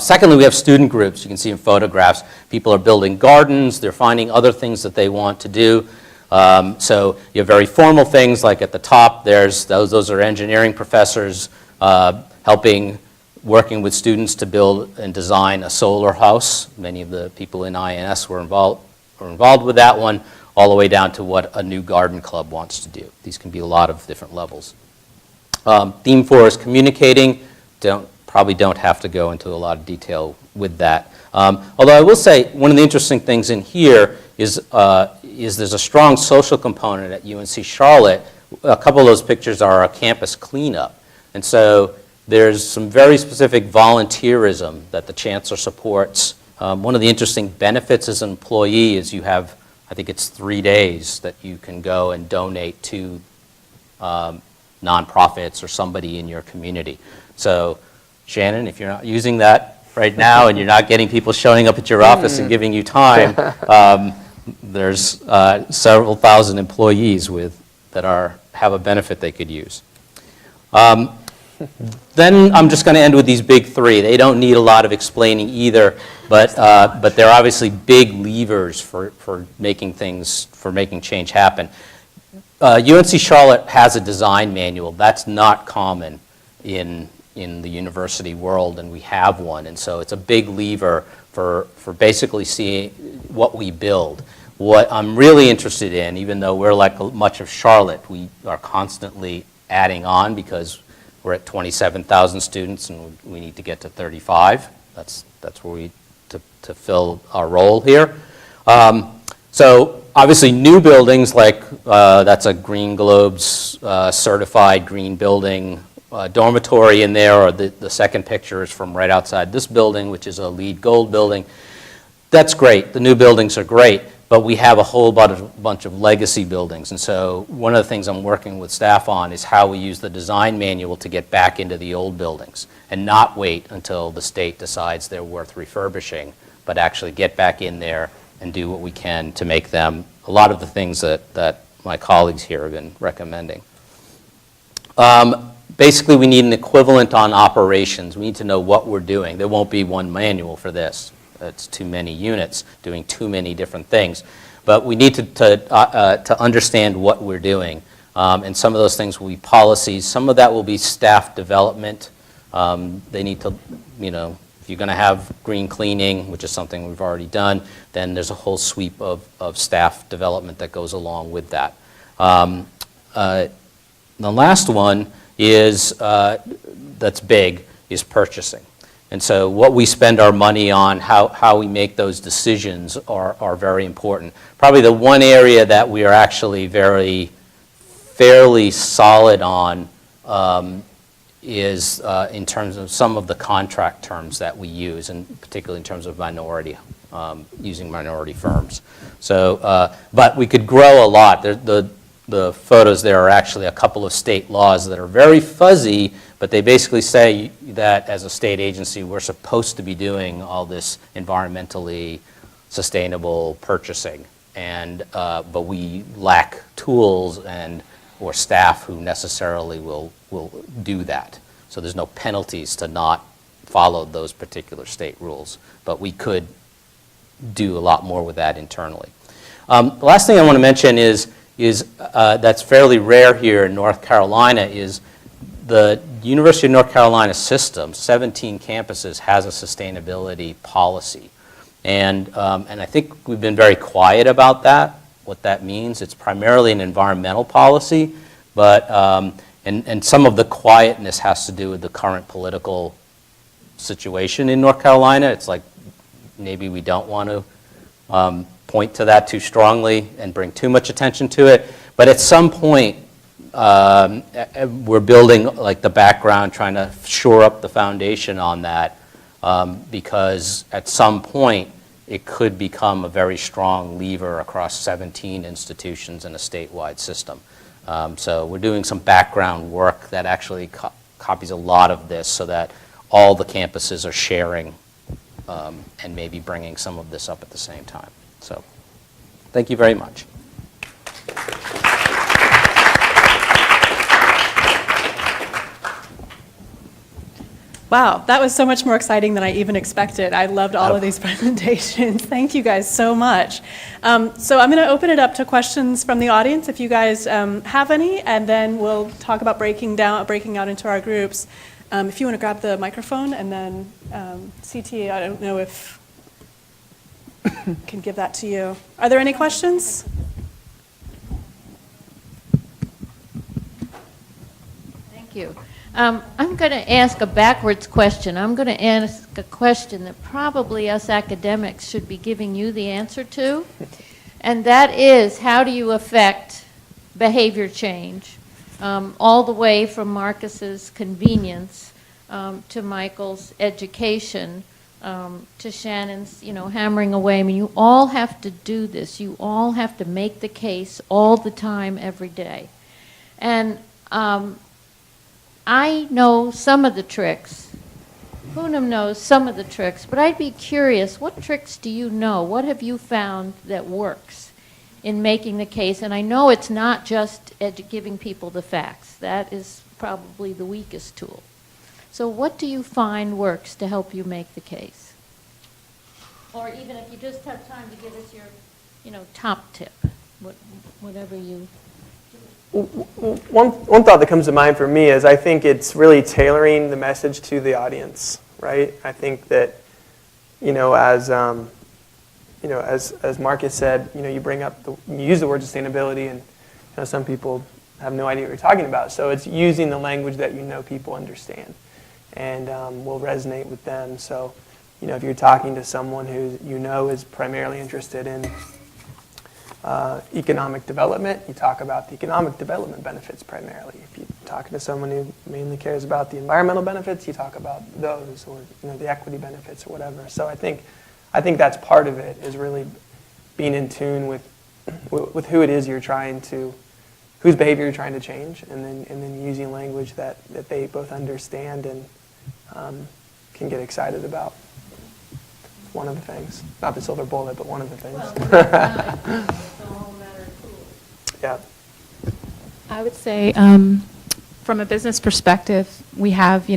Secondly, we have student groups. You can see in photographs, people are building gardens, they're finding other things that they want to do. So you have very formal things, like at the top, those are engineering professors working with students to build and design a solar house. Many of the people in INS were involved with that one, all the way down to what a new garden club wants to do. These can be a lot of different levels. Theme 4 is communicating. Probably don't have to go into a lot of detail with that. Although I will say one of the interesting things in here is there's a strong social component at UNC Charlotte. A couple of those pictures are a campus cleanup. And so there's some very specific volunteerism that the chancellor supports. One of the interesting benefits as an employee is you have, I think it's 3 days that you can go and donate to nonprofits or somebody in your community. So Shannon, if you're not using that right now and you're not getting people showing up at your office and giving you time, there's several thousand employees that have a benefit they could use. Then I'm just going to end with these big three. They don't need a lot of explaining either, but they're obviously big levers for making change happen. UNC Charlotte has a design manual. That's not common in the university world, and we have one. And so it's a big lever for basically seeing what we build. What I'm really interested in, even though we're like much of Charlotte, we are constantly adding on because we're at 27,000 students and we need to get to 35. That's where to fill our role here. So obviously new buildings like that's a Green Globes certified green building dormitory in there, or the second picture is from right outside this building, which is a LEED Gold building. That's great. The new buildings are great, but we have a whole bunch of legacy buildings. And so one of the things I'm working with staff on is how we use the design manual to get back into the old buildings and not wait until the state decides they're worth refurbishing, but actually get back in there and do what we can to make them a lot of the things that my colleagues here have been recommending. Basically, we need an equivalent on operations. We need to know what we're doing. There won't be one manual for this. It's too many units doing too many different things. But we need to understand what we're doing. And some of those things will be policies. Some of that will be staff development. They need to, if you're going to have green cleaning, which is something we've already done, then there's a whole sweep of staff development that goes along with that. The last one is, that's big, is purchasing. And so what we spend our money on, how we make those decisions are very important. Probably the one area that we are actually fairly solid on is in terms of some of the contract terms that we use, and particularly in terms of using minority firms. So, but we could grow a lot. The photos there are actually a couple of state laws that are very fuzzy, but they basically say that as a state agency, we're supposed to be doing all this environmentally sustainable purchasing, but we lack tools or staff who necessarily will do that. So there's no penalties to not follow those particular state rules, but we could do a lot more with that internally. The last thing I want to mention is that's fairly rare here in North Carolina is the University of North Carolina system, 17 campuses, has a sustainability policy. And I think we've been very quiet about that, what that means. It's primarily an environmental policy, but, and some of the quietness has to do with the current political situation in North Carolina. It's like maybe we don't want to point to that too strongly and bring too much attention to it. But at some point, we're building like the background, trying to shore up the foundation on that, because at some point it could become a very strong lever across 17 institutions in a statewide system. So we're doing some background work that actually copies a lot of this so that all the campuses are sharing and maybe bringing some of this up at the same time. So thank you very much. Wow, that was so much more exciting than I even expected. I loved all of these presentations. Thank you guys so much. So I'm going to open it up to questions from the audience if you guys have any, and then we'll talk about breaking out into our groups. If you want to grab the microphone, and then CT, I don't know if I can give that to you. Are there any questions? Thank you. I'm going to ask a backwards question. I'm going to ask a question that probably us academics should be giving you the answer to, and that is, how do you affect behavior change, all the way from Marcus's convenience to Michael's education, to Shannon's, hammering away. I mean, you all have to do this. You all have to make the case all the time, every day. And I know some of the tricks. Poonam knows some of the tricks, but I'd be curious, what tricks do you know? What have you found that works in making the case? And I know it's not just giving people the facts. That is probably the weakest tool. So what do you find works to help you make the case? Or even if you just have time to give us your, top tip, whatever you... One thought that comes to mind for me is I think it's really tailoring the message to the audience, right? I think that, as Marcus said, you bring up, you use the word sustainability, and some people have no idea what you're talking about. So it's using the language that people understand and will resonate with them. So, if you're talking to someone who is primarily interested in economic development, you talk about the economic development benefits primarily. If you're talking to someone who mainly cares about the environmental benefits, you talk about those, or the equity benefits or whatever. So I think that's part of it, is really being in tune with who it is whose behavior you're trying to change, and then using language that they both understand and can get excited about. One of the things, not the silver bullet, but one of the things. Yeah. I would say, from a business perspective, we have,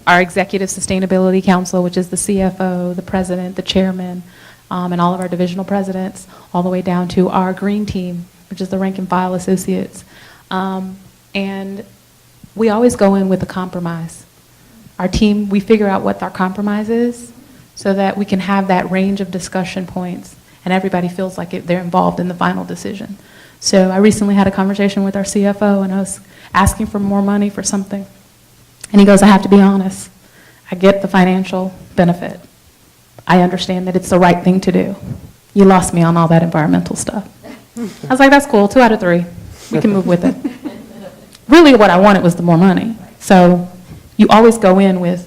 our Executive Sustainability Council, which is the CFO, the president, the chairman, and all of our divisional presidents, all the way down to our green team, which is the rank and file associates. And we always go in with a compromise. Our team, we figure out what our compromise is so that we can have that range of discussion points and everybody feels like they're involved in the final decision. So I recently had a conversation with our CFO, and I was asking for more money for something. And he goes, I have to be honest. I get the financial benefit. I understand that it's the right thing to do. You lost me on all that environmental stuff. I was like, that's cool, 2 out of 3. We can move with it. Really what I wanted was the more money. So you always go in with,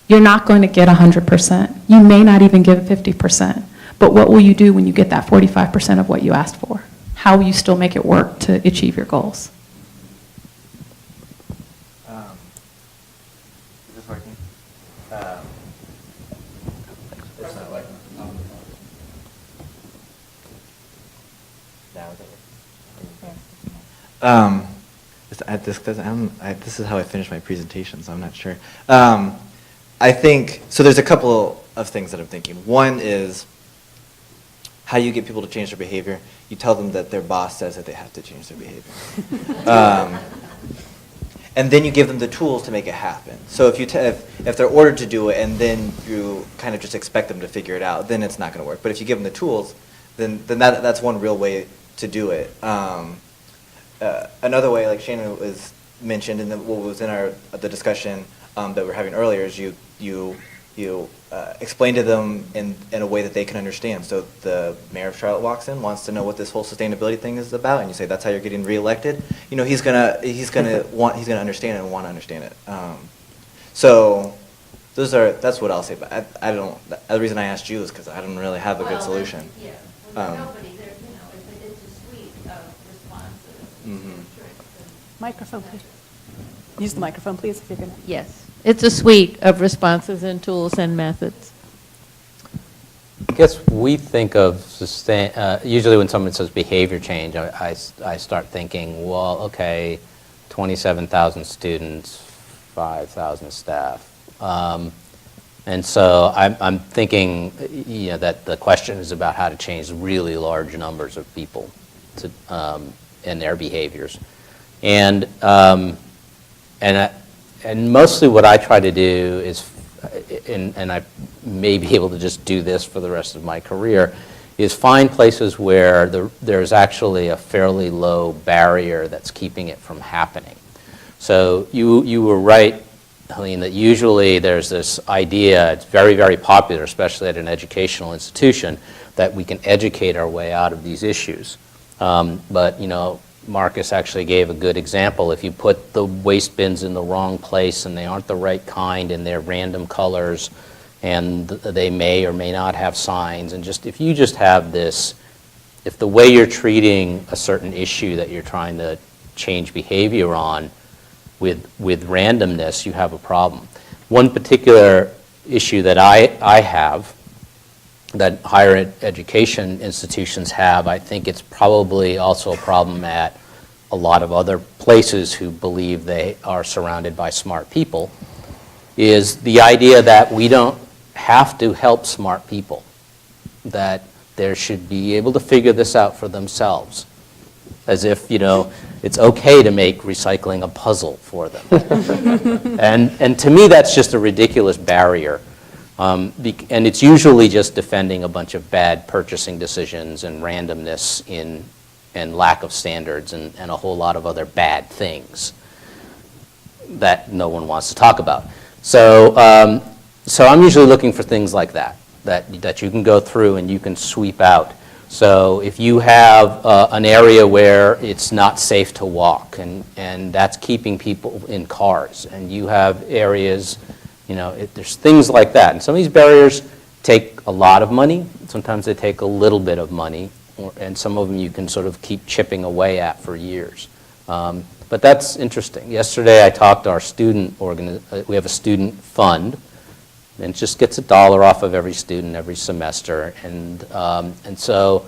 you're not going to get 100%. You may not even give 50%. But what will you do when you get that 45% of what you asked for? How will you still make it work to achieve your goals? Is this working? It's not working. Now is it working? This is how I finish my presentation, so I'm not sure. I think, so there's a couple of things that I'm thinking. One is, how you get people to change their behavior. You tell them that their boss says that they have to change their behavior. and then you give them the tools to make it happen. So if they're ordered to do it and then you kind of just expect them to figure it out, then it's not going to work. But if you give them the tools, then that's one real way to do it. Another way, like Shannon was mentioned, and what was in the discussion that we were having earlier, is you explain to them in a way that they can understand. So the mayor of Charlotte walks in, wants to know what this whole sustainability thing is about, and you say that's how you're getting reelected. You know, he's gonna understand it and want to understand it. So that's what I'll say. But I don't. The reason I asked you is because I don't really have a good solution. Yeah, well, nobody there, it's a suite of responses. Mm-hmm. Microphone, please. Use the microphone, please, if you're going to. Yes, it's a suite of responses and tools and methods. I guess we think of usually when someone says behavior change, I start thinking, well, okay, 27,000 students, 5,000 staff. And so I'm thinking, that the question is about how to change really large numbers of people and their behaviors. And mostly what I try to do is, and I may be able to just do this for the rest of my career, is find places where there's actually a fairly low barrier that's keeping it from happening. So you were right, Helene, that usually there's this idea, it's very, very popular, especially at an educational institution, that we can educate our way out of these issues. But, Marcus actually gave a good example. If you put the waste bins in the wrong place and they aren't the right kind and they're random colors and they may or may not have signs, and if you just have this, if the way you're treating a certain issue that you're trying to change behavior on with randomness, you have a problem. One particular issue that I have, that higher education institutions have, I think it's probably also a problem at a lot of other places who believe they are surrounded by smart people, is the idea that we don't have to help smart people, that they should be able to figure this out for themselves, as if, it's okay to make recycling a puzzle for them. And to me, that's just a ridiculous barrier. And it's usually just defending a bunch of bad purchasing decisions and randomness and lack of standards and a whole lot of other bad things that no one wants to talk about. So I'm usually looking for things like that you can go through and you can sweep out. So if you have an area where it's not safe to walk and that's keeping people in cars, and you have areas, there's things like that. And some of these barriers take a lot of money. Sometimes they take a little bit of money, and some of them you can sort of keep chipping away at for years. But that's interesting. Yesterday I talked to our student we have a student fund, and it just gets $1 off of every student every semester. And so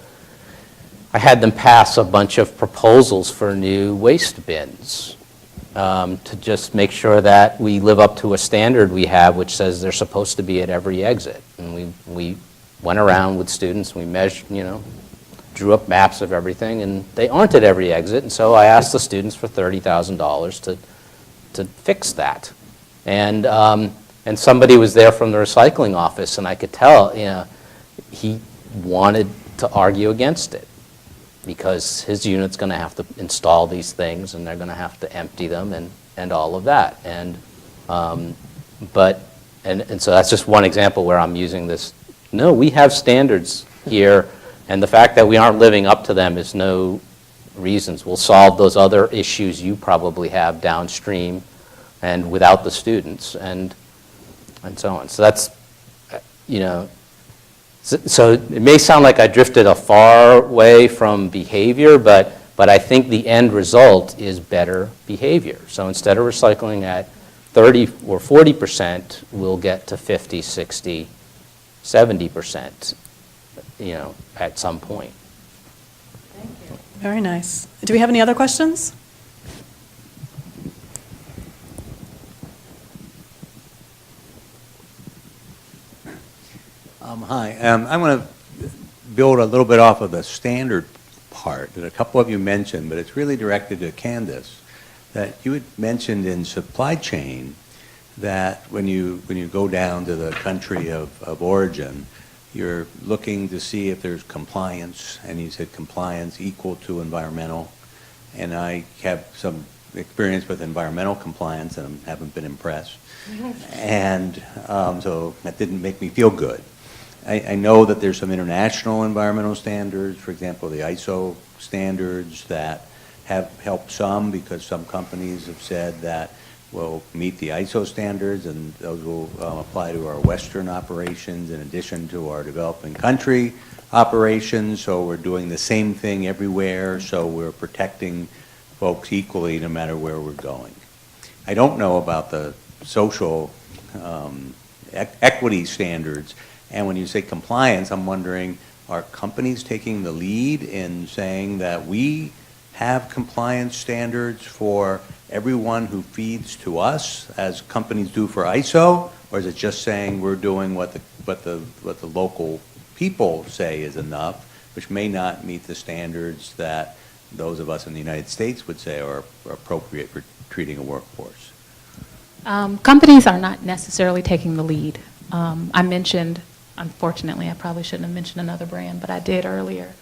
I had them pass a bunch of proposals for new waste bins. To just make sure that we live up to a standard we have, which says they're supposed to be at every exit. And we went around with students, we measured, drew up maps of everything, and they aren't at every exit. And so I asked the students for $30,000 to fix that. And somebody was there from the recycling office, and I could tell, he wanted to argue against it, because his unit's going to have to install these things, and they're going to have to empty them and all of that. And so that's just one example where I'm using this. No, we have standards here, and the fact that we aren't living up to them is no reasons. We'll solve those other issues you probably have downstream and without the students and so on. So that's, So it may sound like I drifted a far way from behavior, but I think the end result is better behavior. So instead of recycling at 30 or 40%, we'll get to 50, 60, 70%, at some point. Thank you. Very nice. Do we have any other questions? Hi. I want to build a little bit off of the standard part that a couple of you mentioned, but it's really directed to Candace. that you had mentioned in supply chain that when you go down to the country of origin, you're looking to see if there's compliance, and you said compliance equal to environmental. And I have some experience with environmental compliance, and I haven't been impressed. And so that didn't make me feel good. I know that there's some international environmental standards, for example, the ISO standards that have helped some, because some companies have said that we'll meet the ISO standards and those will apply to our Western operations in addition to our developing country operations. So we're doing the same thing everywhere, so we're protecting folks equally no matter where we're going. I don't know about the social equity standards, and when you say compliance, I'm wondering, are companies taking the lead in saying that we have compliance standards for everyone who feeds to us, as companies do for ISO, or is it just saying we're doing what the local people say is enough, which may not meet the standards that those of us in the United States would say are appropriate for treating a workforce? Companies are not necessarily taking the lead. I mentioned, unfortunately, I probably shouldn't have mentioned another brand, but I did earlier.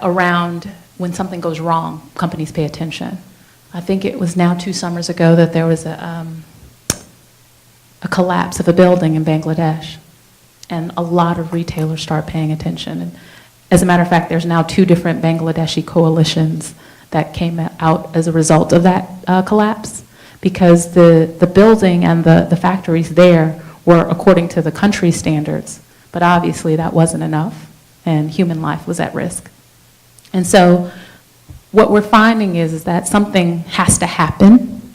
Around when something goes wrong, companies pay attention. I think it was now 2 summers ago that there was a collapse of a building in Bangladesh, and a lot of retailers start paying attention. And as a matter of fact, there's now 2 different Bangladeshi coalitions that came out as a result of that collapse, because the building and the factories there were according to the country standards, but obviously that wasn't enough, and human life was at risk. And so what we're finding is that something has to happen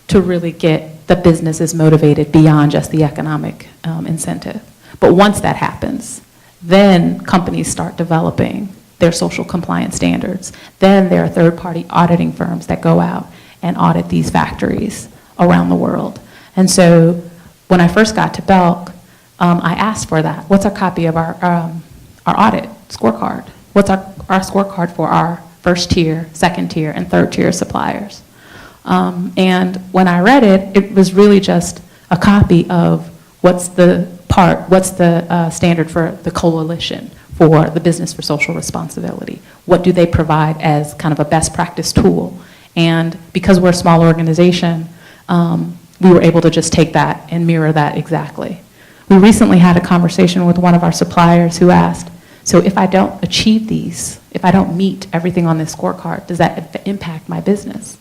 to really get the businesses motivated beyond just the economic incentive. But once that happens, then companies start developing their social compliance standards. Then there are third-party auditing firms that go out and audit these factories around the world. And so when I first got to Belk, I asked for that. What's a copy of our audit scorecard? What's our scorecard for our first tier, second tier, and third tier suppliers? And when I read it, it was really just a copy of what's the standard for the coalition for the Business for Social Responsibility. What do they provide as kind of a best practice tool? And because we're a small organization, we were able to just take that and mirror that exactly. We recently had a conversation with one of our suppliers who asked, so if I don't achieve these, if I don't meet everything on this scorecard, does that impact my business?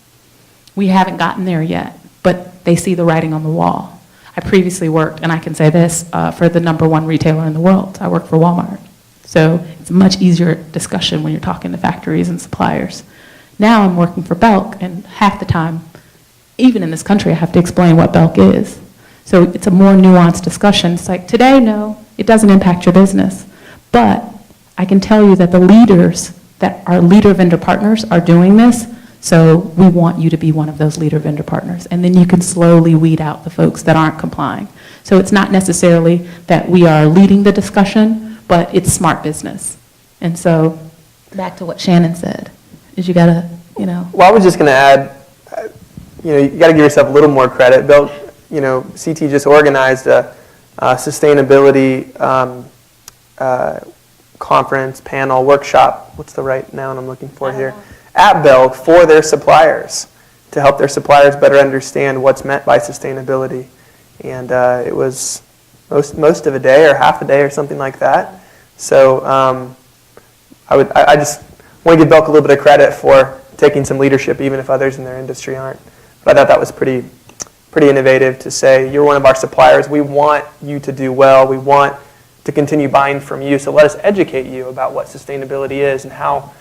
We haven't gotten there yet, but they see the writing on the wall. I previously worked, and I can say this, for the #1 retailer in the world. I worked for Walmart. So it's a much easier discussion when you're talking to factories and suppliers. Now I'm working for Belk, and half the time, even in this country, I have to explain what Belk is. So it's a more nuanced discussion. It's like, today, no, it doesn't impact your business. But I can tell you that the leaders that are leader vendor partners are doing this, so we want you to be one of those leader vendor partners. And then you can slowly weed out the folks that aren't complying. So it's not necessarily that we are leading the discussion, but it's smart business. And so back to what Shannon said, is you gotta, Well, I was just going to add, you got to give yourself a little more credit. Belk, CT just organized a sustainability conference, panel, workshop. What's the right noun I'm looking for here? At Belk for their suppliers, to help their suppliers better understand what's meant by sustainability. And it was most of a day or half a day or something like that. So I just want to give Belk a little bit of credit for taking some leadership, even if others in their industry aren't. But I thought that was pretty innovative to say, you're one of our suppliers. We want you to do well. We want to continue buying from you. So let us educate you about what sustainability is and how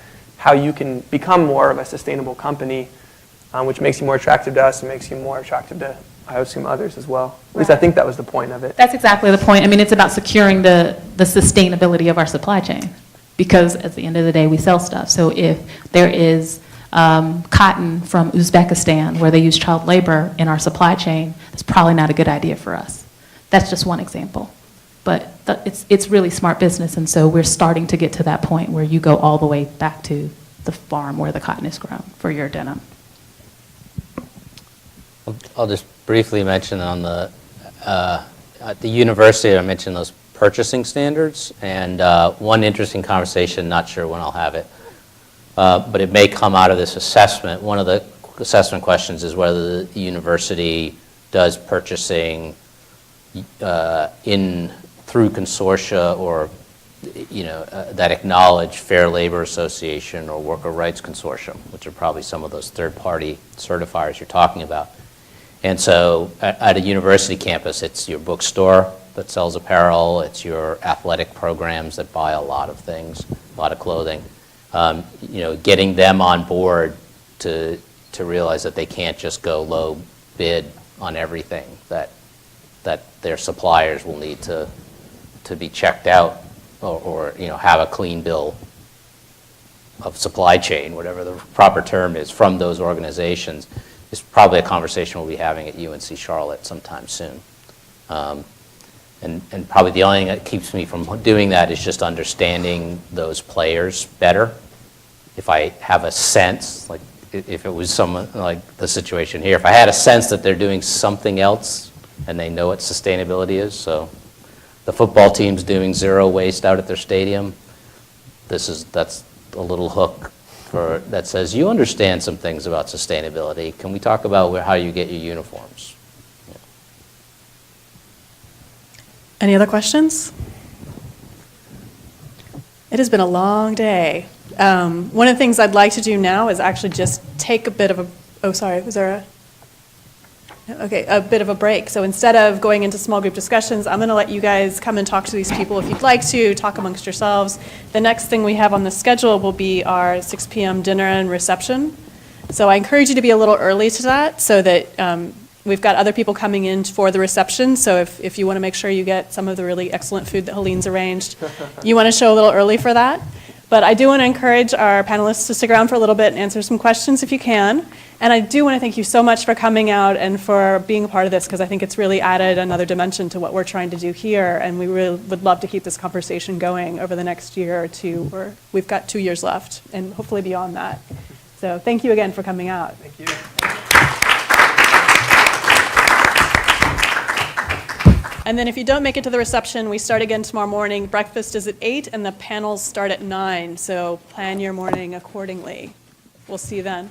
you can become more of a sustainable company, which makes you more attractive to us and makes you more attractive to, I assume, others as well. At least I think that was the point of it. That's exactly the point. I mean, it's about securing the sustainability of our supply chain, because at the end of the day, we sell stuff. So if there is cotton from Uzbekistan where they use child labor in our supply chain, it's probably not a good idea for us. That's just one example. But it's really smart business, and so we're starting to get to that point where you go all the way back to the farm where the cotton is grown for your denim. I'll just briefly mention on at the university, I mentioned those purchasing standards, and one interesting conversation, not sure when I'll have it, but it may come out of this assessment. One of the assessment questions is whether the university does purchasing through consortia or that acknowledge Fair Labor Association or Worker Rights Consortium, which are probably some of those third-party certifiers you're talking about. And so at a university campus, it's your bookstore that sells apparel, it's your athletic programs that buy a lot of things, a lot of clothing. Getting them on board to realize that they can't just go low bid on everything, that their suppliers will need to be checked out or have a clean bill of supply chain, whatever the proper term is, from those organizations, is probably a conversation we'll be having at UNC Charlotte sometime soon. And probably the only thing that keeps me from doing that is just understanding those players better. If I have a sense, like if it was someone like the situation here, if I had a sense that they're doing something else and they know what sustainability is, so the football team's doing zero waste out at their stadium, that's a little hook that says, you understand some things about sustainability. Can we talk about how you get your uniforms? Yeah. Any other questions? It has been a long day. One of the things I'd like to do now is actually just take a bit of a bit of a break. So instead of going into small group discussions, I'm going to let you guys come and talk to these people if you'd like to, talk amongst yourselves. The next thing we have on the schedule will be our 6 p.m. dinner and reception. So I encourage you to be a little early to that so that we've got other people coming in for the reception. So if you want to make sure you get some of the really excellent food that Helene's arranged, you want to show a little early for that. But I do want to encourage our panelists to stick around for a little bit and answer some questions if you can. And I do want to thank you so much for coming out and for being a part of this, because I think it's really added another dimension to what we're trying to do here. And we really would love to keep this conversation going over the next year or two. We've got 2 years left and hopefully beyond that. So thank you again for coming out. Thank you. And then if you don't make it to the reception, we start again tomorrow morning. Breakfast is at 8 and the panels start at 9. So plan your morning accordingly. We'll see you then.